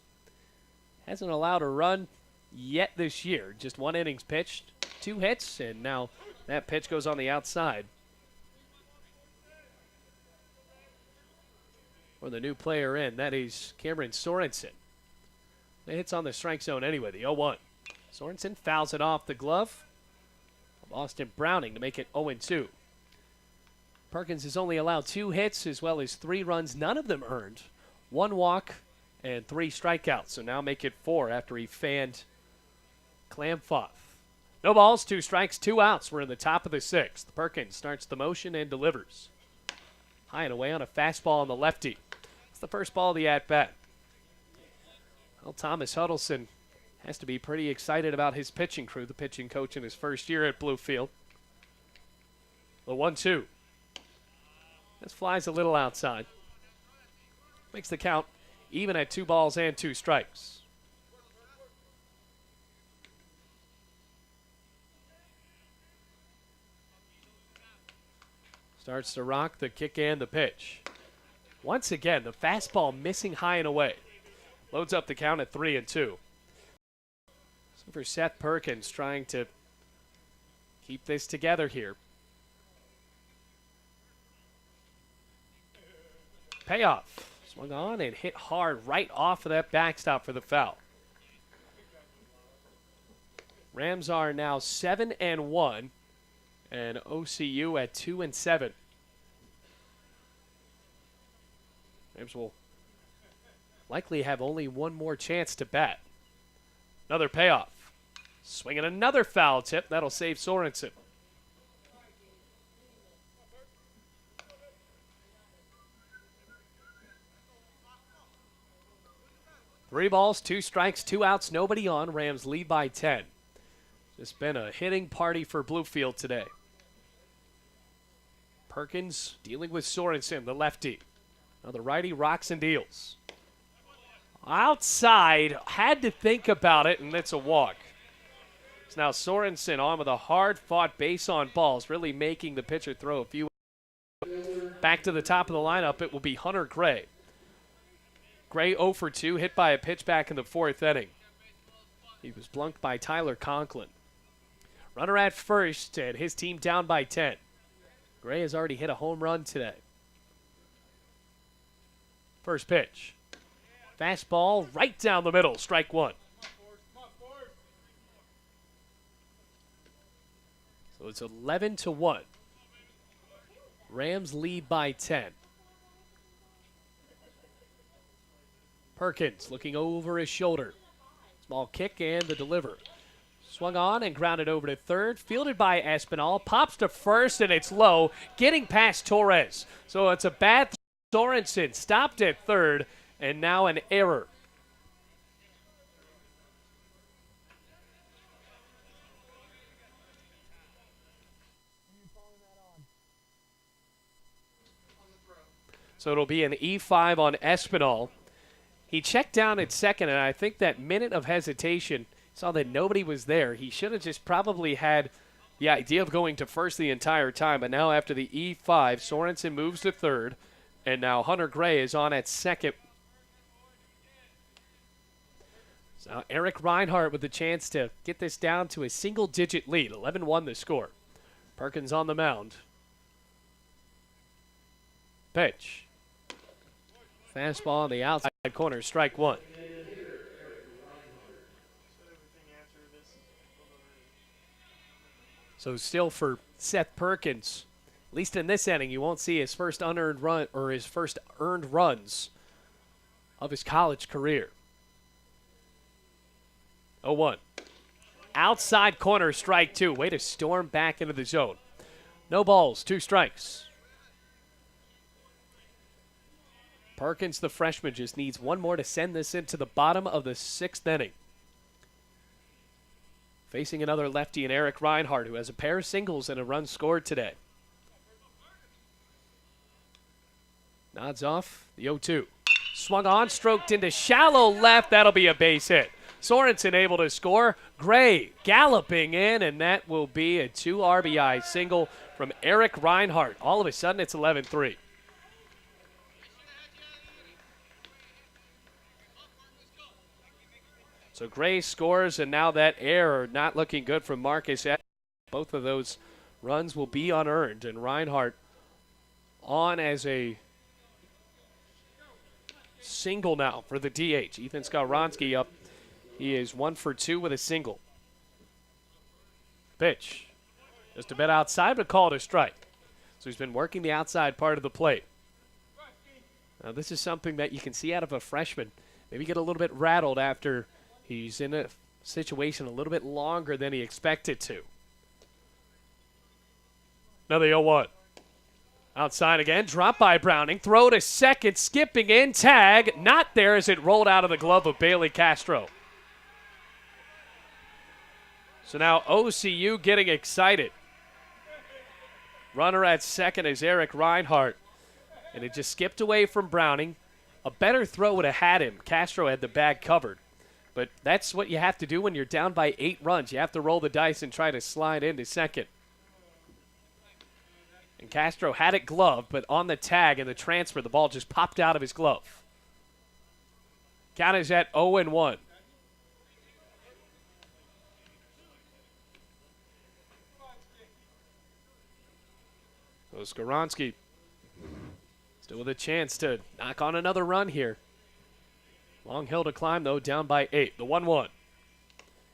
hasn't allowed a run yet this year. Just 1 innings pitched, 2 hits, and now that pitch goes on the outside. For the new player in, that is Cameron Sorensen. The hit's on the strike zone anyway, the 0-1. Sorensen fouls it off the glove of Austin Browning to make it 0-2. Perkins has only allowed 2 hits as well as 3 runs, none of them earned. 1 walk and 3 strikeouts, so now make it 4 after he fanned Klamfoth. No balls, 2 strikes, 2 outs. We're in the top of the 6th. Perkins starts the motion and delivers. High and away on a fastball on the lefty. It's the first ball of the at-bat. Well, Thomas Huddleston has to be pretty excited about his pitching crew, the pitching coach in his first year at Bluefield. The 1-2. This flies a little outside. Makes the count even at 2 balls and 2 strikes. Starts to rock the kick and the pitch. Once again, the fastball missing high and away. Loads up the count at 3-2. So for Seth Perkins, trying to keep this together here. Payoff. Swung on and hit hard right off of that backstop for the foul. Rams are now 7-1, and OCU at 2-7. Rams will likely have only one more chance to bat. Another payoff. Swinging another foul tip. That'll save Sorensen. Three balls, 2 strikes, 2 outs, nobody on. Rams lead by 10. It's been a hitting party for Bluefield today. Perkins dealing with Sorensen, the lefty. Now the righty rocks and deals. Outside, had to think about it, and it's a walk. It's now Sorensen on with a hard-fought base on balls, really making the pitcher throw a few. Back to the top of the lineup, it will be Hunter Gray. Gray 0 for 2, hit by a pitch back in the 4th inning. He was blunked by Tyler Conklin. Runner at first, and his team down by 10. Gray has already hit a home run today. First pitch. Fastball right down the middle, strike 1. So it's 11-1. Rams lead by 10. Perkins looking over his shoulder. Small kick and the deliver. Swung on and grounded over to third. Fielded by Espinal. Pops to first, and it's low. Getting past Torres. So it's a bad Sorensen. Stopped at third, and now an error. So it'll be an E5 on Espinal. He checked down at second, and I think that minute of hesitation, saw that nobody was there. He should have just probably had the idea of going to first the entire time, but now after the E5, Sorensen moves to third, and now Hunter Gray is on at second. So Eric Reinhardt with the chance to get this down to a single-digit lead, 11-1 the score. Perkins on the mound. Pitch. Fastball on the outside corner, strike 1. So still for Seth Perkins, At least in this inning, you won't see his first unearned run or his first earned runs of his college career. 0-1. Outside corner, strike two. Way to storm back into the zone. No balls, 2 strikes. Perkins, the freshman, just needs one more to send this into the bottom of the 6th inning. Facing another lefty in Eric Reinhardt, who has a pair of singles and a run scored today. Nods off, the 0-2. Swung on, stroked into shallow left. That'll be a base hit. Sorensen able to score. Gray galloping in, and that will be a 2 RBI single from Eric Reinhardt. All of a sudden, it's 11-3. So Gray scores, and now that error not looking good from Marcus. Both of those runs will be unearned, and Reinhardt on as a single now for the DH. Ethan Skowronski up. He is 1 for 2 with a single. Pitch. Just a bit outside, but called a strike. So he's been working the outside part of the plate. Now this is something that you can see out of a freshman. Maybe get a little bit rattled after he's in a situation a little bit longer than he expected to. Another 0-1. Outside again, drop by Browning, throw to second, skipping in, tag, not there as it rolled out of the glove of Bailey Castro. So now OCU getting excited. Runner at second is Eric Reinhardt, and it just skipped away from Browning. A better throw would have had him. Castro had the bag covered. But that's what you have to do when you're down by 8 runs. You have to roll the dice and try to slide into second. And Castro had it gloved, but on the tag and the transfer, the ball just popped out of his glove. Count is at 0-1. So Skowronski still with a chance to knock on another run here. Long hill to climb, though, down by 8. The 1-1.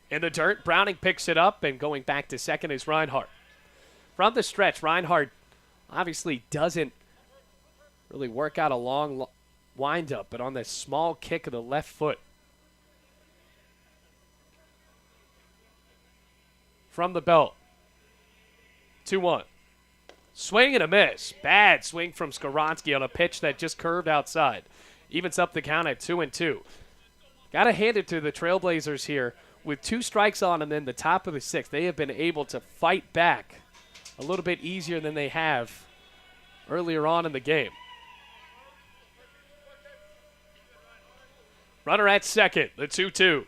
In the dirt, Browning picks it up, and going back to second is Reinhardt. From the stretch, Reinhardt obviously doesn't really work out a long windup, but on this small kick of the left foot. From the belt. 2-1. Swing and a miss. Bad swing from Skowronski on a pitch that just curved outside. Evens up the count at 2-2. Got to hand it to the Trailblazers here. With 2 strikes on them in the top of the 6th, they have been able to fight back a little bit easier than they have earlier on in the game. Runner at second, the 2-2.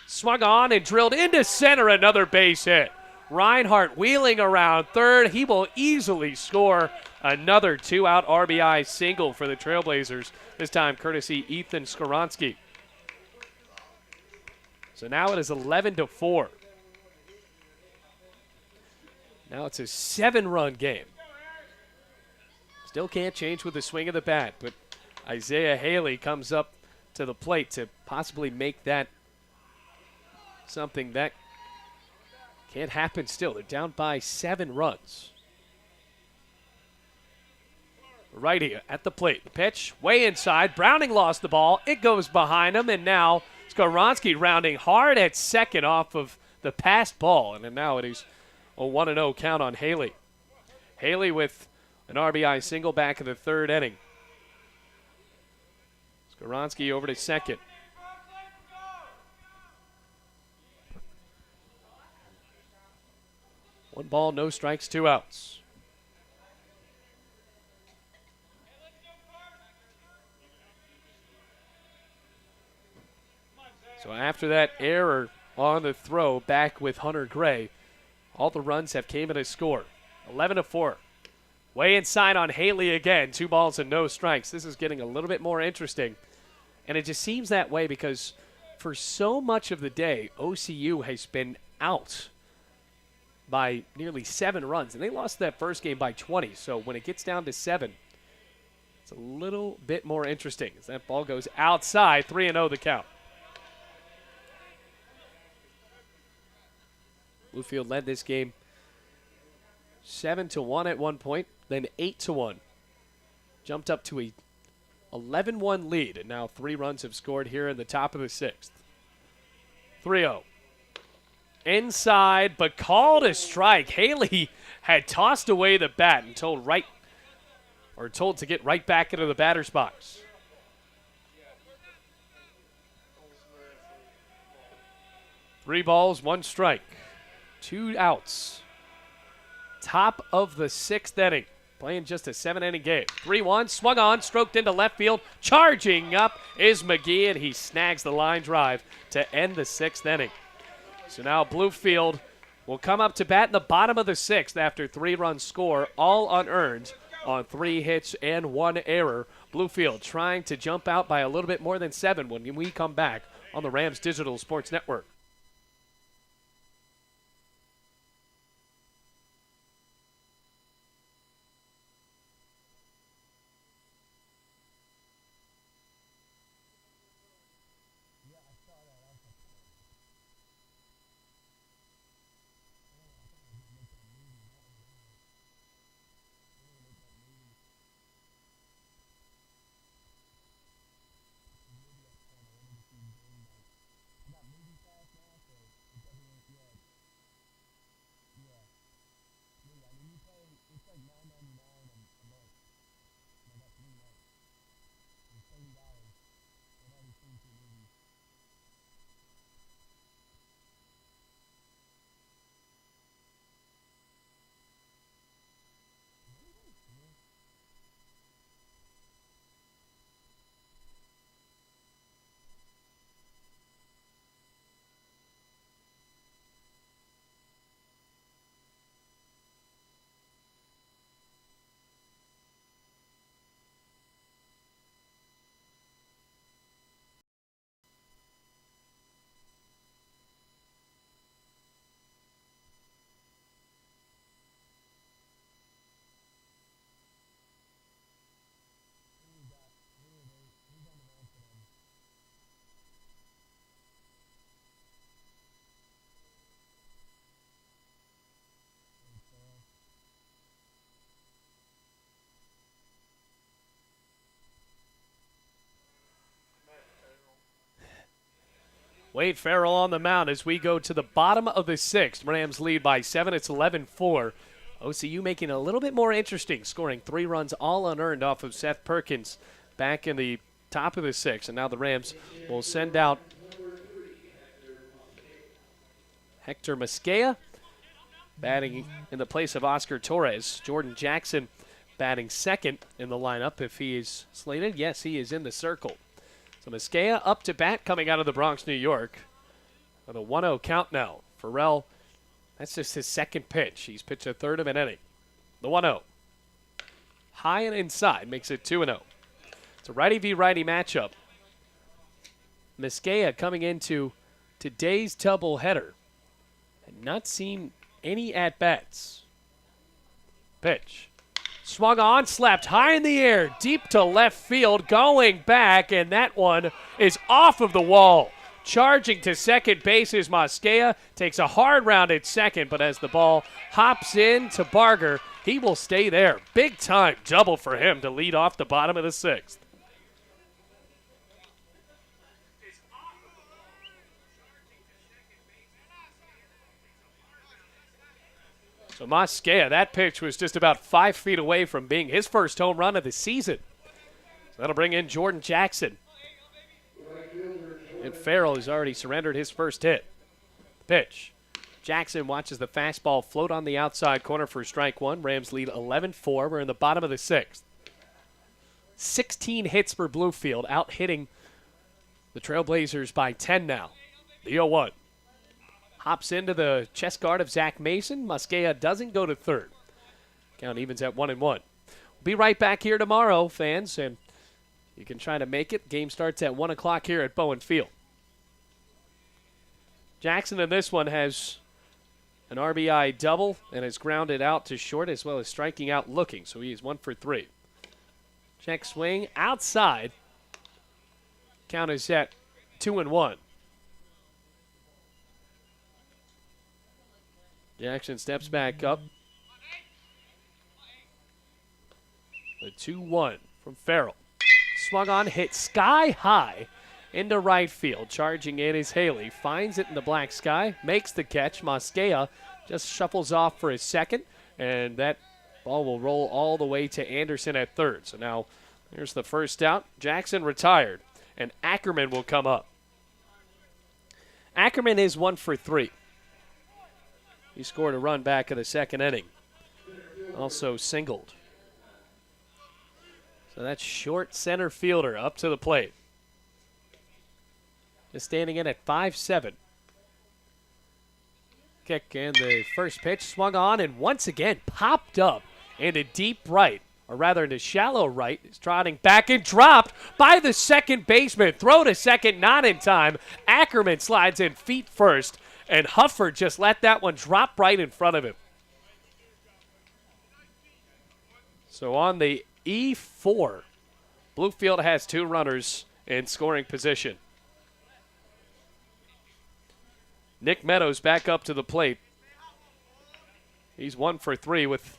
Swung on and drilled into center, another base hit. Reinhardt wheeling around third. He will easily score another 2-out RBI single for the Trailblazers, this time courtesy Ethan Skowronski. So now it is 11-4. Now it's a 7-run game. Still can't change with the swing of the bat, but Isaiah Haley comes up to the plate to possibly make that something that can't happen still. They're down by 7 runs. Righty at the plate. The pitch way inside. Browning lost the ball. It goes behind him, and now Skowronski rounding hard at second off of the passed ball. And then now it is a 1-0 count on Haley. Haley with an RBI single back in the 3rd inning. Skowronski over to second. One ball, no strikes, 2 outs. So after that error on the throw back with Hunter Gray, all the runs have came in a score. 11-4. Way inside on Haley again. 2 balls and no strikes. This is getting a little bit more interesting. And it just seems that way because for so much of the day, OCU has been out by nearly 7 runs. And they lost that first game by 20. So when it gets down to 7, it's a little bit more interesting as that ball goes outside. 3-0 the count. Bluefield led this game 7-1 at one point. then 8-1. Jumped up to a 11-1 lead, and now 3 runs have scored here in the top of the 6th. 3-0. Inside, but called a strike. Haley had tossed away the bat and told to get right back into the batter's box. Three balls, 1 strike. 2 outs. Top of the 6th inning. Playing just a 7-inning game. 3-1, swung on, stroked into left field. Charging up is McGee, and he snags the line drive to end the 6th inning. So now Bluefield will come up to bat in the bottom of the 6th after 3-run score, all unearned on 3 hits and 1 error. Bluefield trying to jump out by a little bit more than 7 when we come back on the Rams Digital Sports Network. Wade Farrell on the mound as we go to the bottom of the 6th. Rams lead by 7. It's 11-4. OCU making it a little bit more interesting, scoring 3 runs all unearned off of Seth Perkins back in the top of the 6th. And now the Rams will send out Hector Mosqueda batting in the place of Oscar Torres. Jordan Jackson batting second in the lineup if he is slated. Yes, he is in the circle. So Mosqueda up to bat coming out of the Bronx, New York. On the 1-0 count now. Farrell, that's just his second pitch. He's pitched a third of an inning. The 1-0. High and inside makes it 2-0. It's a righty v righty matchup. Mosqueda coming into today's doubleheader and not seen any at-bats. Pitch. Swung on, slapped high in the air, deep to left field, going back, and that one is off of the wall. Charging to second base is Mosqueda, takes a hard round at second, but as the ball hops in to Barger, he will stay there. Big time double for him to lead off the bottom of the 6th. So Mosqueda, that pitch was just about 5 feet away from being his first home run of the season. So that'll bring in Jordan Jackson. And Farrell has already surrendered his first hit. Pitch. Jackson watches the fastball float on the outside corner for strike 1. Rams lead 11-4. We're in the bottom of the 6th. 16 hits for Bluefield, out hitting the Trailblazers by 10 now. The 0-1. Hops into the chest guard of Zach Mason. Mosqueda doesn't go to third. Count evens at 1-1. We'll be right back here tomorrow, fans, and you can try to make it. Game starts at 1 o'clock here at Bowen Field. Jackson in this one has an RBI double and is grounded out to short as well as striking out looking, so he is 1 for 3. Check swing outside. Count is at 2-1. Jackson steps back up. The 2-1 from Farrell. Swung on, hit sky high into right field. Charging in is Haley. Finds it in the black sky, makes the catch. Mosquea just shuffles off for his second, and that ball will roll all the way to Anderson at third. So now here's the first out. Jackson retired, and Ackerman will come up. Ackerman is 1 for 3. He scored a run back in the second inning. Also singled. So that's short center fielder up to the plate. Just standing in at 5'7". Kick and the first pitch swung on and once again popped up into deep right, or rather into shallow right. Is trotting back and dropped by the second baseman. Throw to second, not in time. Ackerman slides in feet first, and Huffer just let that one drop right in front of him. So on the E4, Bluefield has 2 runners in scoring position. Nick Meadows back up to the plate. He's 1 for 3 with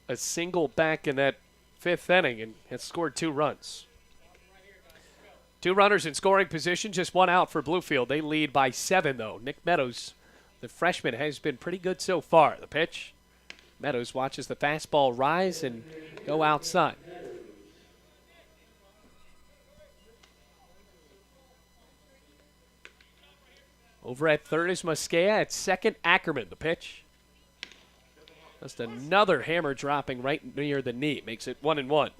a single back in that 5th inning and has scored 2 runs. 2 runners in scoring position, just 1 out for Bluefield. They lead by 7, though. Nick Meadows, the freshman, has been pretty good so far. The pitch. Meadows watches the fastball rise and go outside. Over at third is Mosquea. At second, Ackerman. The pitch. Just another hammer dropping right near the knee. Makes it 1-1.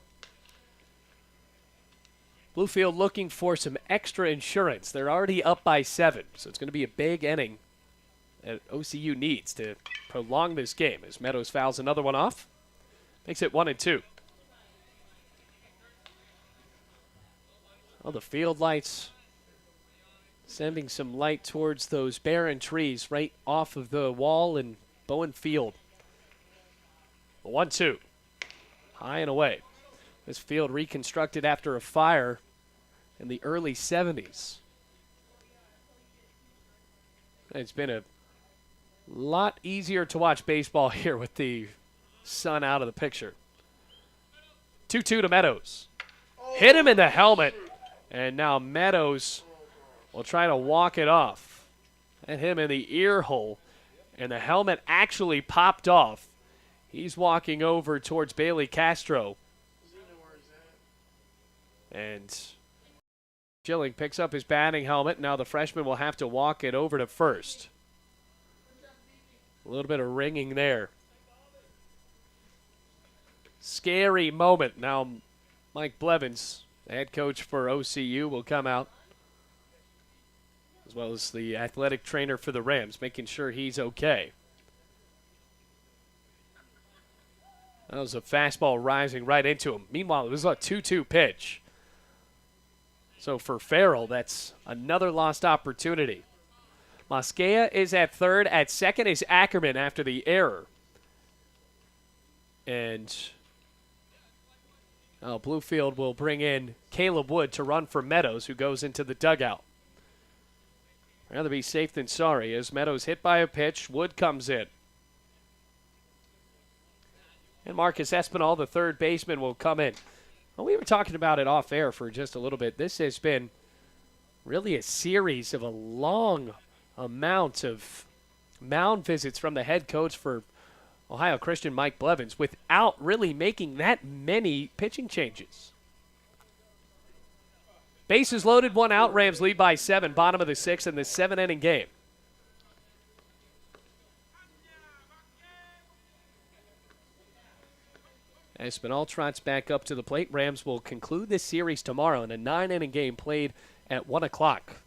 Bluefield looking for some extra insurance. They're already up by 7, so it's going to be a big inning that OCU needs to prolong this game as Meadows fouls another one off. Makes it 1-2. Well, the field lights sending some light towards those barren trees right off of the wall in Bowen Field. 1-2. High and away. This field reconstructed after a fire in the early 70s. It's been a lot easier to watch baseball here with the sun out of the picture. 2-2 to Meadows. Hit him in the helmet, and now Meadows will try to walk it off. Hit him in the ear hole, and the helmet actually popped off. He's walking over towards Bailey Castro. And Schilling picks up his batting helmet. Now the freshman will have to walk it over to first. A little bit of ringing there. Scary moment. Now Mike Blevins, the head coach for OCU, will come out, as well as the athletic trainer for the Rams, making sure he's okay. That was a fastball rising right into him. Meanwhile, it was a 2-2 pitch. So for Farrell, that's another lost opportunity. Mosquea is at third. At second is Ackerman after the error. And Bluefield will bring in Caleb Wood to run for Meadows, who goes into the dugout. Rather be safe than sorry as Meadows hit by a pitch. Wood comes in. And Marcus Espinal, the third baseman, will come in. Well, we were talking about it off air for just a little bit. This has been really a series of a long amount of mound visits from the head coach for Ohio Christian, Mike Blevins, without really making that many pitching changes. Bases loaded, 1 out. Rams lead by 7, bottom of the 6th in this 7-inning game. Espinal trots back up to the plate. Rams will conclude this series tomorrow in a 9-inning game played at 1 o'clock.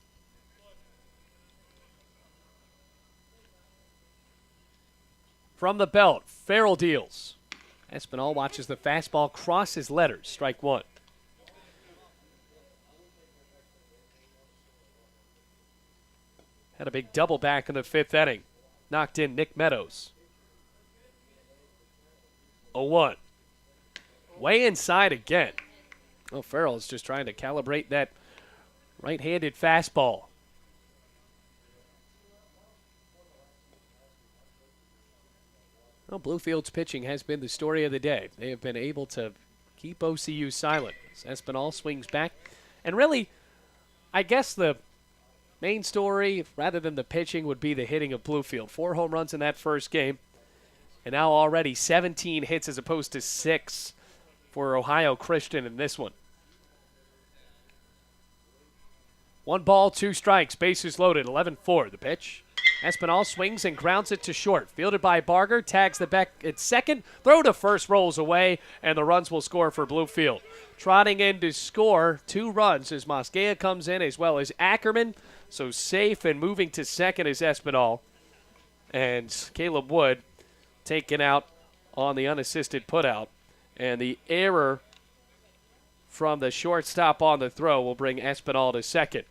From the belt, Farrell deals. Espinal watches the fastball cross his letters. Strike 1. Had a big double back in the 5th inning. Knocked in Nick Meadows. 0-1. Way inside again. Oh, Farrell is just trying to calibrate that right-handed fastball. Well, Bluefield's pitching has been the story of the day. They have been able to keep OCU silent. As Espinal swings back. And really, I guess the main story, rather than the pitching, would be the hitting of Bluefield. 4 home runs in that first game. And now already 17 hits as opposed to 6 for Ohio Christian in this one. 1 ball, 2 strikes, bases loaded, 11-4. The pitch. Espinal swings and grounds it to short. Fielded by Barger, tags the back at second. Throw to first, rolls away, and the runs will score for Bluefield. Trotting in to score 2 runs as Mosquea comes in, as well as Ackerman. So safe and moving to second is Espinal. And Caleb Wood taken out on the unassisted putout. And the error from the shortstop on the throw will bring Espinal to second.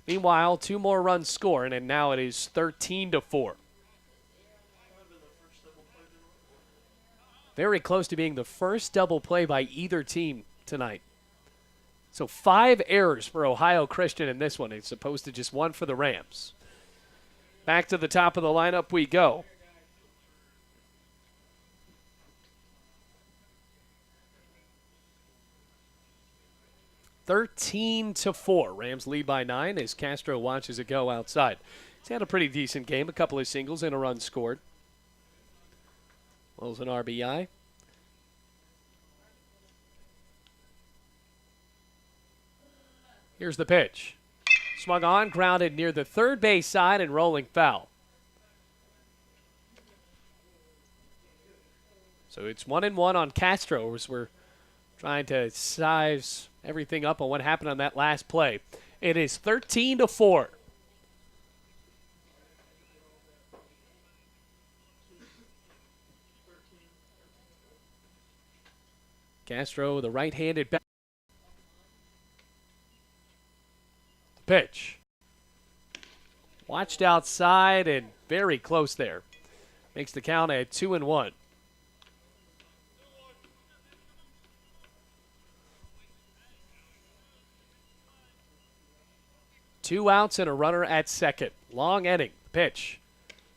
Meanwhile, 2 more runs scored, and now it is 13-4. Very close to being the first double play by either team tonight. So 5 errors for Ohio Christian in this one, as opposed to just 1 for the Rams. Back to the top of the lineup we go. (13-4). Rams lead by 9 as Castro watches it go outside. He's had a pretty decent game, a couple of singles and a run scored. Well as an RBI. Here's the pitch. Swung on, grounded near the third base side and rolling foul. So it's 1-1 on Castro as we're trying to size everything up on what happened on that last play. It is 13-4. Castro, the right-handed bat. The pitch. Watched outside and very close there. Makes the count at 2-1. Two outs and a runner at second. Long inning. Pitch.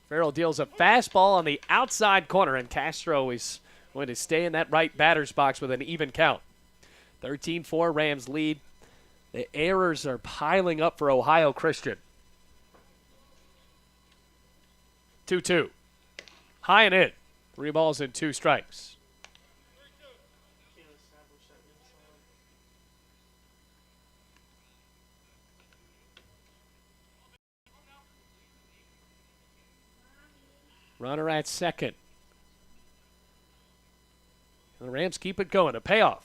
Farrell deals a fastball on the outside corner, and Castro is going to stay in that right batter's box with an even count. 13-4 Rams lead. The errors are piling up for Ohio Christian. 2-2. High and in. 3 balls and 2 strikes. Runner at second. The Rams keep it going. A payoff.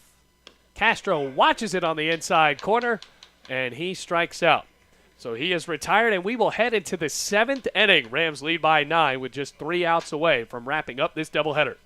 Castro watches it on the inside corner, and he strikes out. So he is retired, and we will head into the 7th inning. Rams lead by 9 with just 3 outs away from wrapping up this doubleheader.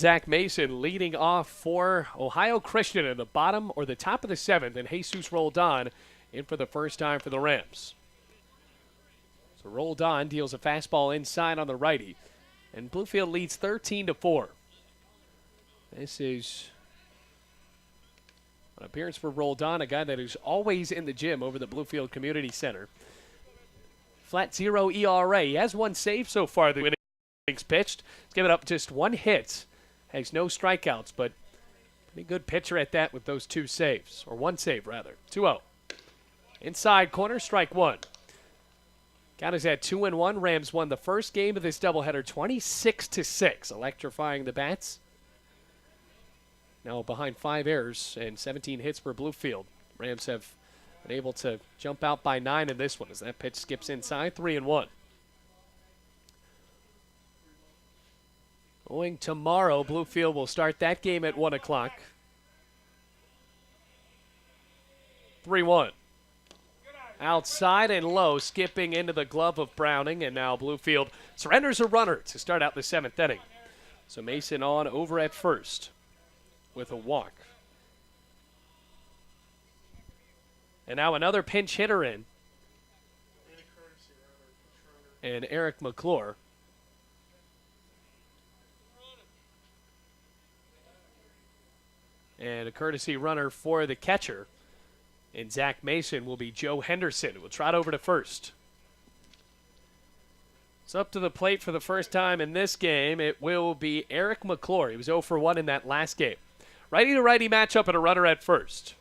Zach Mason leading off for Ohio Christian in the bottom or the top of the 7th, and Jesus Roldan in for the first time for the Rams. So Roldan deals a fastball inside on the righty, and Bluefield leads 13-4. This is an appearance for Roldan, a guy that is always in the gym over the Bluefield Community Center. Flat 0 ERA. He has 1 save so far. The innings pitched. He's given up just 1 hit. Has no strikeouts, but pretty good pitcher at that with those 2 saves, or 1 save rather. 2-0. Inside corner, strike 1. Count is at 2-1. Rams won the first game of this doubleheader 26-6, electrifying the bats. Now behind 5 errors and 17 hits for Bluefield. Rams have been able to jump out by 9 in this one as that pitch skips inside. 3-1. Going tomorrow, Bluefield will start that game at 1 o'clock. 3-1. Outside and low, skipping into the glove of Browning, and now Bluefield surrenders a runner to start out the 7th inning. So Mason on over at first with a walk. And now another pinch hitter in. And Eric McClure. And a courtesy runner for the catcher. And Zach Mason will be Joe Henderson, who will trot over to first. It's up to the plate for the first time in this game. It will be Eric McClure. He was 0 for 1 in that last game. Righty-to-righty matchup and a runner at first.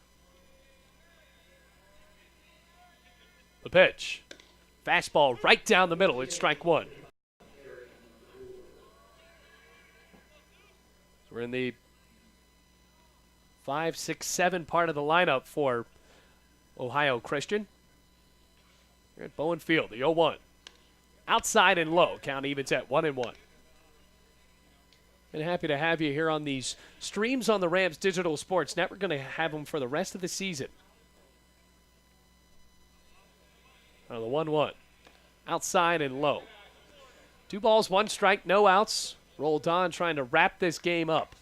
The pitch. Fastball right down the middle. It's strike 1. So we're in the 5, 6, 7 part of the lineup for Ohio Christian. Here at Bowen Field, the 0-1. Outside and low. Count evens at 1-1. And happy to have you here on these streams on the Rams Digital Sports Network. We're going to have them for the rest of the season. On the 1-1. Outside and low. 2 balls, 1 strike, no outs. Roldan trying to wrap this game up.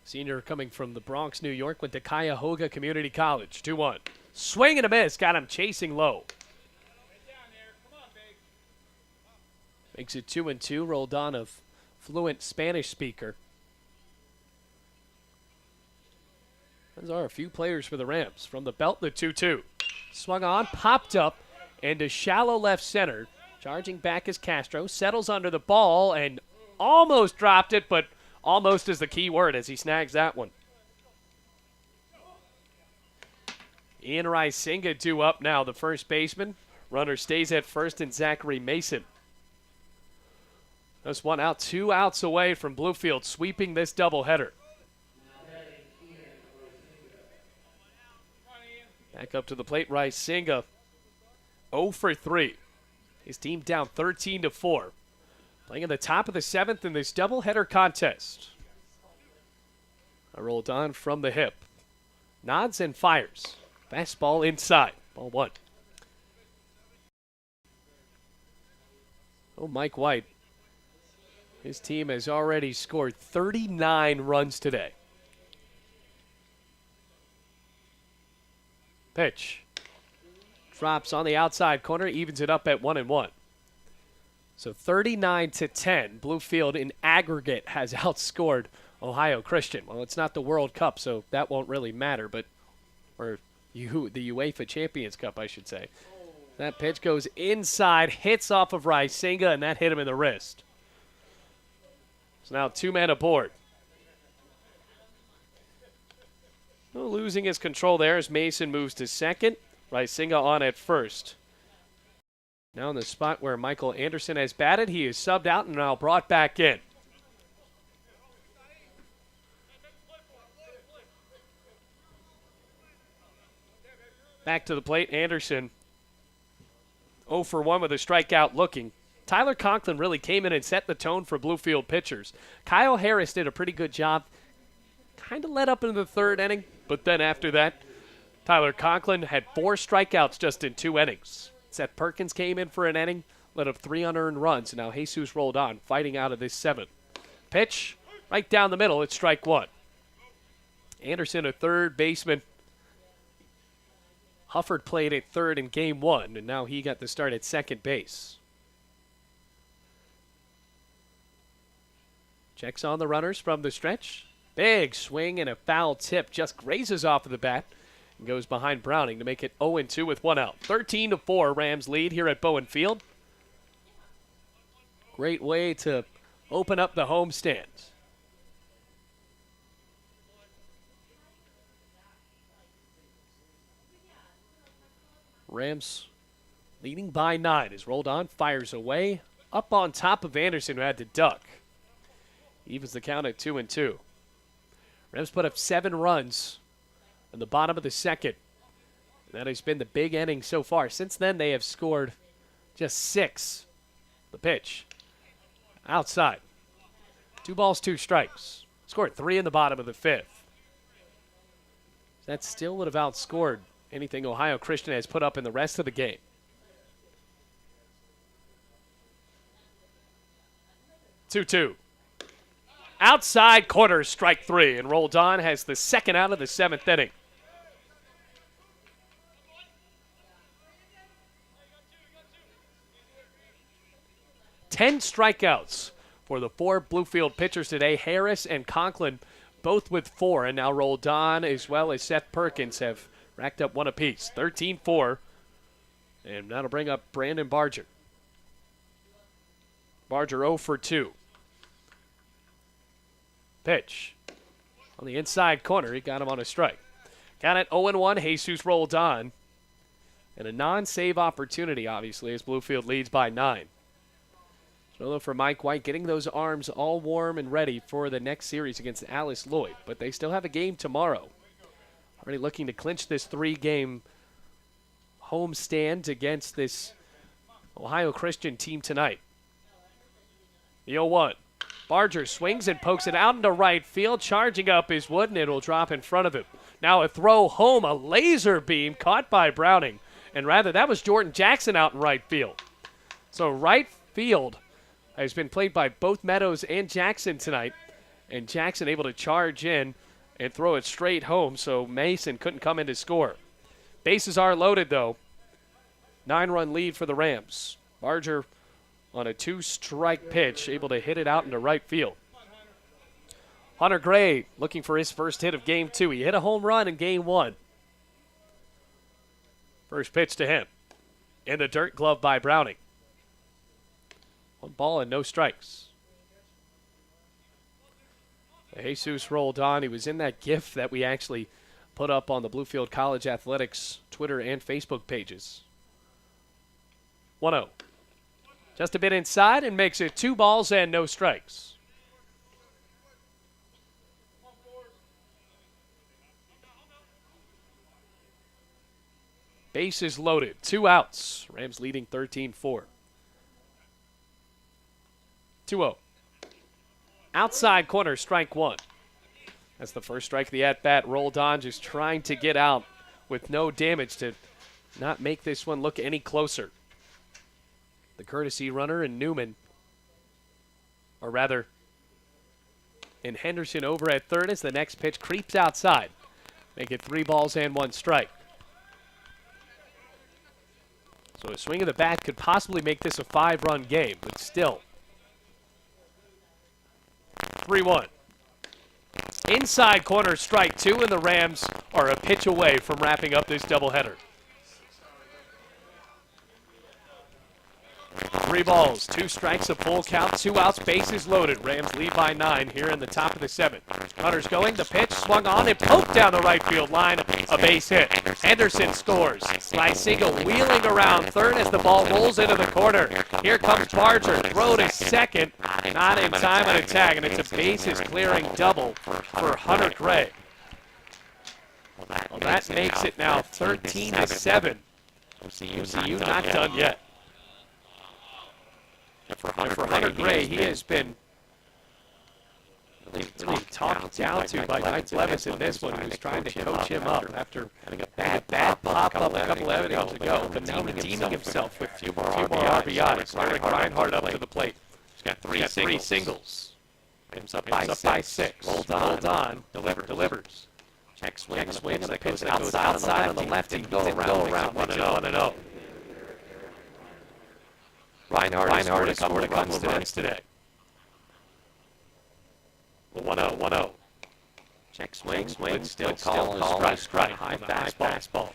Senior coming from the Bronx, New York, went to Cuyahoga Community College. 2-1. Swing and a miss. Got him chasing low. Makes it 2-2. Roldan, a fluent Spanish speaker. Those are a few players for the Rams. From the belt, the 2-2. Swung on, popped up, and to shallow left center. Charging back is Castro. Settles under the ball and almost dropped it, but almost is the key word as he snags that one. Ian Risinga due up now, the first baseman. Runner stays at first and Zachary Mason. That's 1 out, 2 outs away from Bluefield sweeping this doubleheader. Back up to the plate, Risinga 0 for 3. His team down 13-4. Playing in the top of the 7th in this doubleheader contest. I rolled on from the hip. Nods and fires. Fastball inside. Ball 1. Oh, Mike White. His team has already scored 39 runs today. Pitch. Drops on the outside corner, evens it up at 1-1. So 39-10, Bluefield in aggregate has outscored Ohio Christian. Well, it's not the World Cup, so that won't really matter, but the UEFA Champions Cup, I should say. That pitch goes inside, hits off of Risinga, and that hit him in the wrist. So now 2 men aboard. Losing his control there as Mason moves to second. Risinga on at first. Now in the spot where Michael Anderson has batted, he is subbed out and now brought back in. Back to the plate, Anderson 0 for 1 with a strikeout looking. Tyler Conklin really came in and set the tone for Bluefield pitchers. Kyle Harris did a pretty good job. Kind of led up into the 3rd inning, but then after that, Tyler Conklin had 4 strikeouts just in 2 innings. Seth Perkins came in for an inning, led up 3 unearned runs, and now Jesus rolled on, fighting out of this 7th. Pitch, right down the middle, it's strike 1. Anderson, a third baseman. Hufford played at third in game 1, and now he got the start at second base. Checks on the runners from the stretch. Big swing and a foul tip just grazes off of the bat and goes behind Browning to make it 0-2 with 1 out. 13-4, Rams lead here at Bowen Field. Great way to open up the homestand. Rams leading by 9 as rolled on, fires away, up on top of Anderson, who had to duck. Evens the count at 2-2. Rams put up 7 runs in the bottom of the second. That has been the big inning so far. Since then, they have scored just 6. The pitch. Outside. 2 balls, 2 strikes. Scored 3 in the bottom of the 5th. That still would have outscored anything Ohio Christian has put up in the rest of the game. Two. Outside corner, strike 3, and Roldan has the second out of the 7th inning. Ten strikeouts for the 4 Bluefield pitchers today. Harris and Conklin both with 4, and now Roldan as well as Seth Perkins have racked up 1 apiece. 13-4, and that'll bring up Brandon Barger. Barger 0 for 2. Pitch on the inside corner. He got him on a strike. Got it 0-1. Jesus rolled on. And a non-save opportunity, obviously, as Bluefield leads by 9. So for Mike White, getting those arms all warm and ready for the next series against Alice Lloyd. But they still have a game tomorrow. Already looking to clinch this 3-game homestand against this Ohio Christian team tonight. The 0-1. Barger swings and pokes it out into right field. Charging up is Wood, and it'll drop in front of him. Now a throw home, a laser beam caught by Browning. And rather, that was Jordan Jackson out in right field. So right field has been played by both Meadows and Jackson tonight. And Jackson able to charge in and throw it straight home, so Mason couldn't come in to score. Bases are loaded, though. 9-run lead for the Rams. Barger on a 2-strike pitch, able to hit it out into right field. Hunter Gray looking for his first hit of Game 2. He hit a home run in Game 1. First pitch to him. In the dirt, glove by Browning. 1 ball and no strikes. Jesus rolled on. He was in that GIF that we actually put up on the Bluefield College Athletics Twitter and Facebook pages. 1-0. Just a bit inside and makes it 2 balls and no strikes. Bases loaded. 2 outs. Rams leading 13-4. 2-0. Outside corner, strike 1. That's the first strike of the at-bat. Rolled on, just trying to get out with no damage to not make this one look any closer. The courtesy runner and Newman, or rather, in Henderson over at third as the next pitch creeps outside. Make it 3 balls and 1 strike. So a swing of the bat could possibly make this a 5-run game, but still. 3-1. Inside corner, strike 2, and the Rams are a pitch away from wrapping up this doubleheader. 3 balls, 2 strikes, a full count, 2 outs, bases loaded. Rams lead by 9 here in the top of the 7th. Runners going, the pitch swung on and poked down the right field line, a base hit. Henderson scores. Lysinga wheeling around third as the ball rolls into the corner. Here comes Barger, throw to second, not in time on a tag, and it's a bases clearing double for Hunter Gray. Well, that makes it now 13-7. OCU not done yet. And for Hunter Gray, he has been Really talked down to by Mike Levis in this one. He was trying to coach him up after having a bad pop-up a couple of innings ago, but now redeeming himself with a few more RBIs. Eric Reinhardt up to the plate. He's got three singles. Rams up by 6. Rolled on. Delivers. Check swing. And the pitch that goes outside on the left and go around. 1-0. Reinhardt has scored a couple of runs today. 1-0. Check swing. Still call. Strike. High fastball.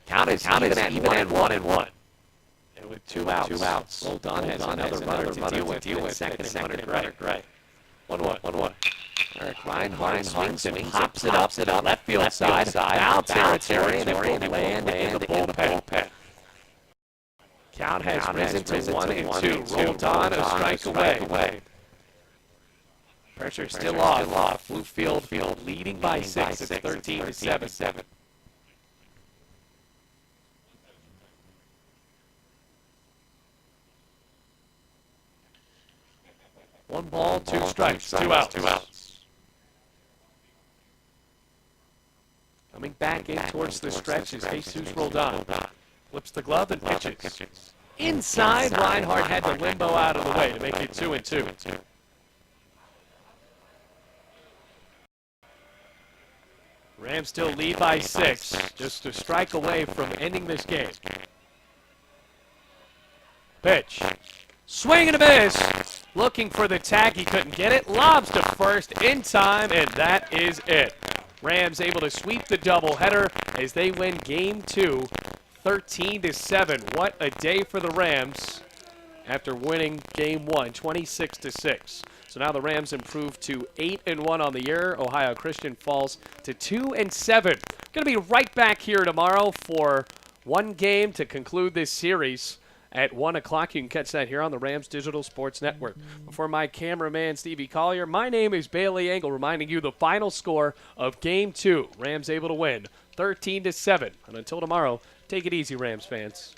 Count is even at 1-1. And with two outs. Rolled on has another runner to deal with. Second and Hunter Gray. 1-1. Eric Reinhardt swings and pops it up. Left field side. Foul territory, and it will land in the bullpen. Count has risen to 1-2. Rolled on, a strike away. Pressure still off. Bluefield leading by 6. It's 13-7. One ball, two strikes, two outs. Coming back in towards the stretch as Jesus rolled on. Flips the glove and pitches. Inside, Reinhardt had the limbo out of the way to make it 2-2. Rams still lead by 6, just a strike away from ending this game. Pitch. Swing and a miss. Looking for the tag, he couldn't get it. Lobs to first in time, and that is it. Rams able to sweep the doubleheader as they win Game 2, 13-7. What a day for the Rams after winning Game 1, 26-6. So now the Rams improve to 8-1 on the year. Ohio Christian falls to 2-7. Going to be right back here tomorrow for one game to conclude this series at 1 o'clock. You can catch that here on the Rams Digital Sports Network. For my cameraman, Stevie Collier, my name is Bailey Engel, reminding you the final score of Game 2. Rams able to win 13-7. And until tomorrow, take it easy, Rams fans.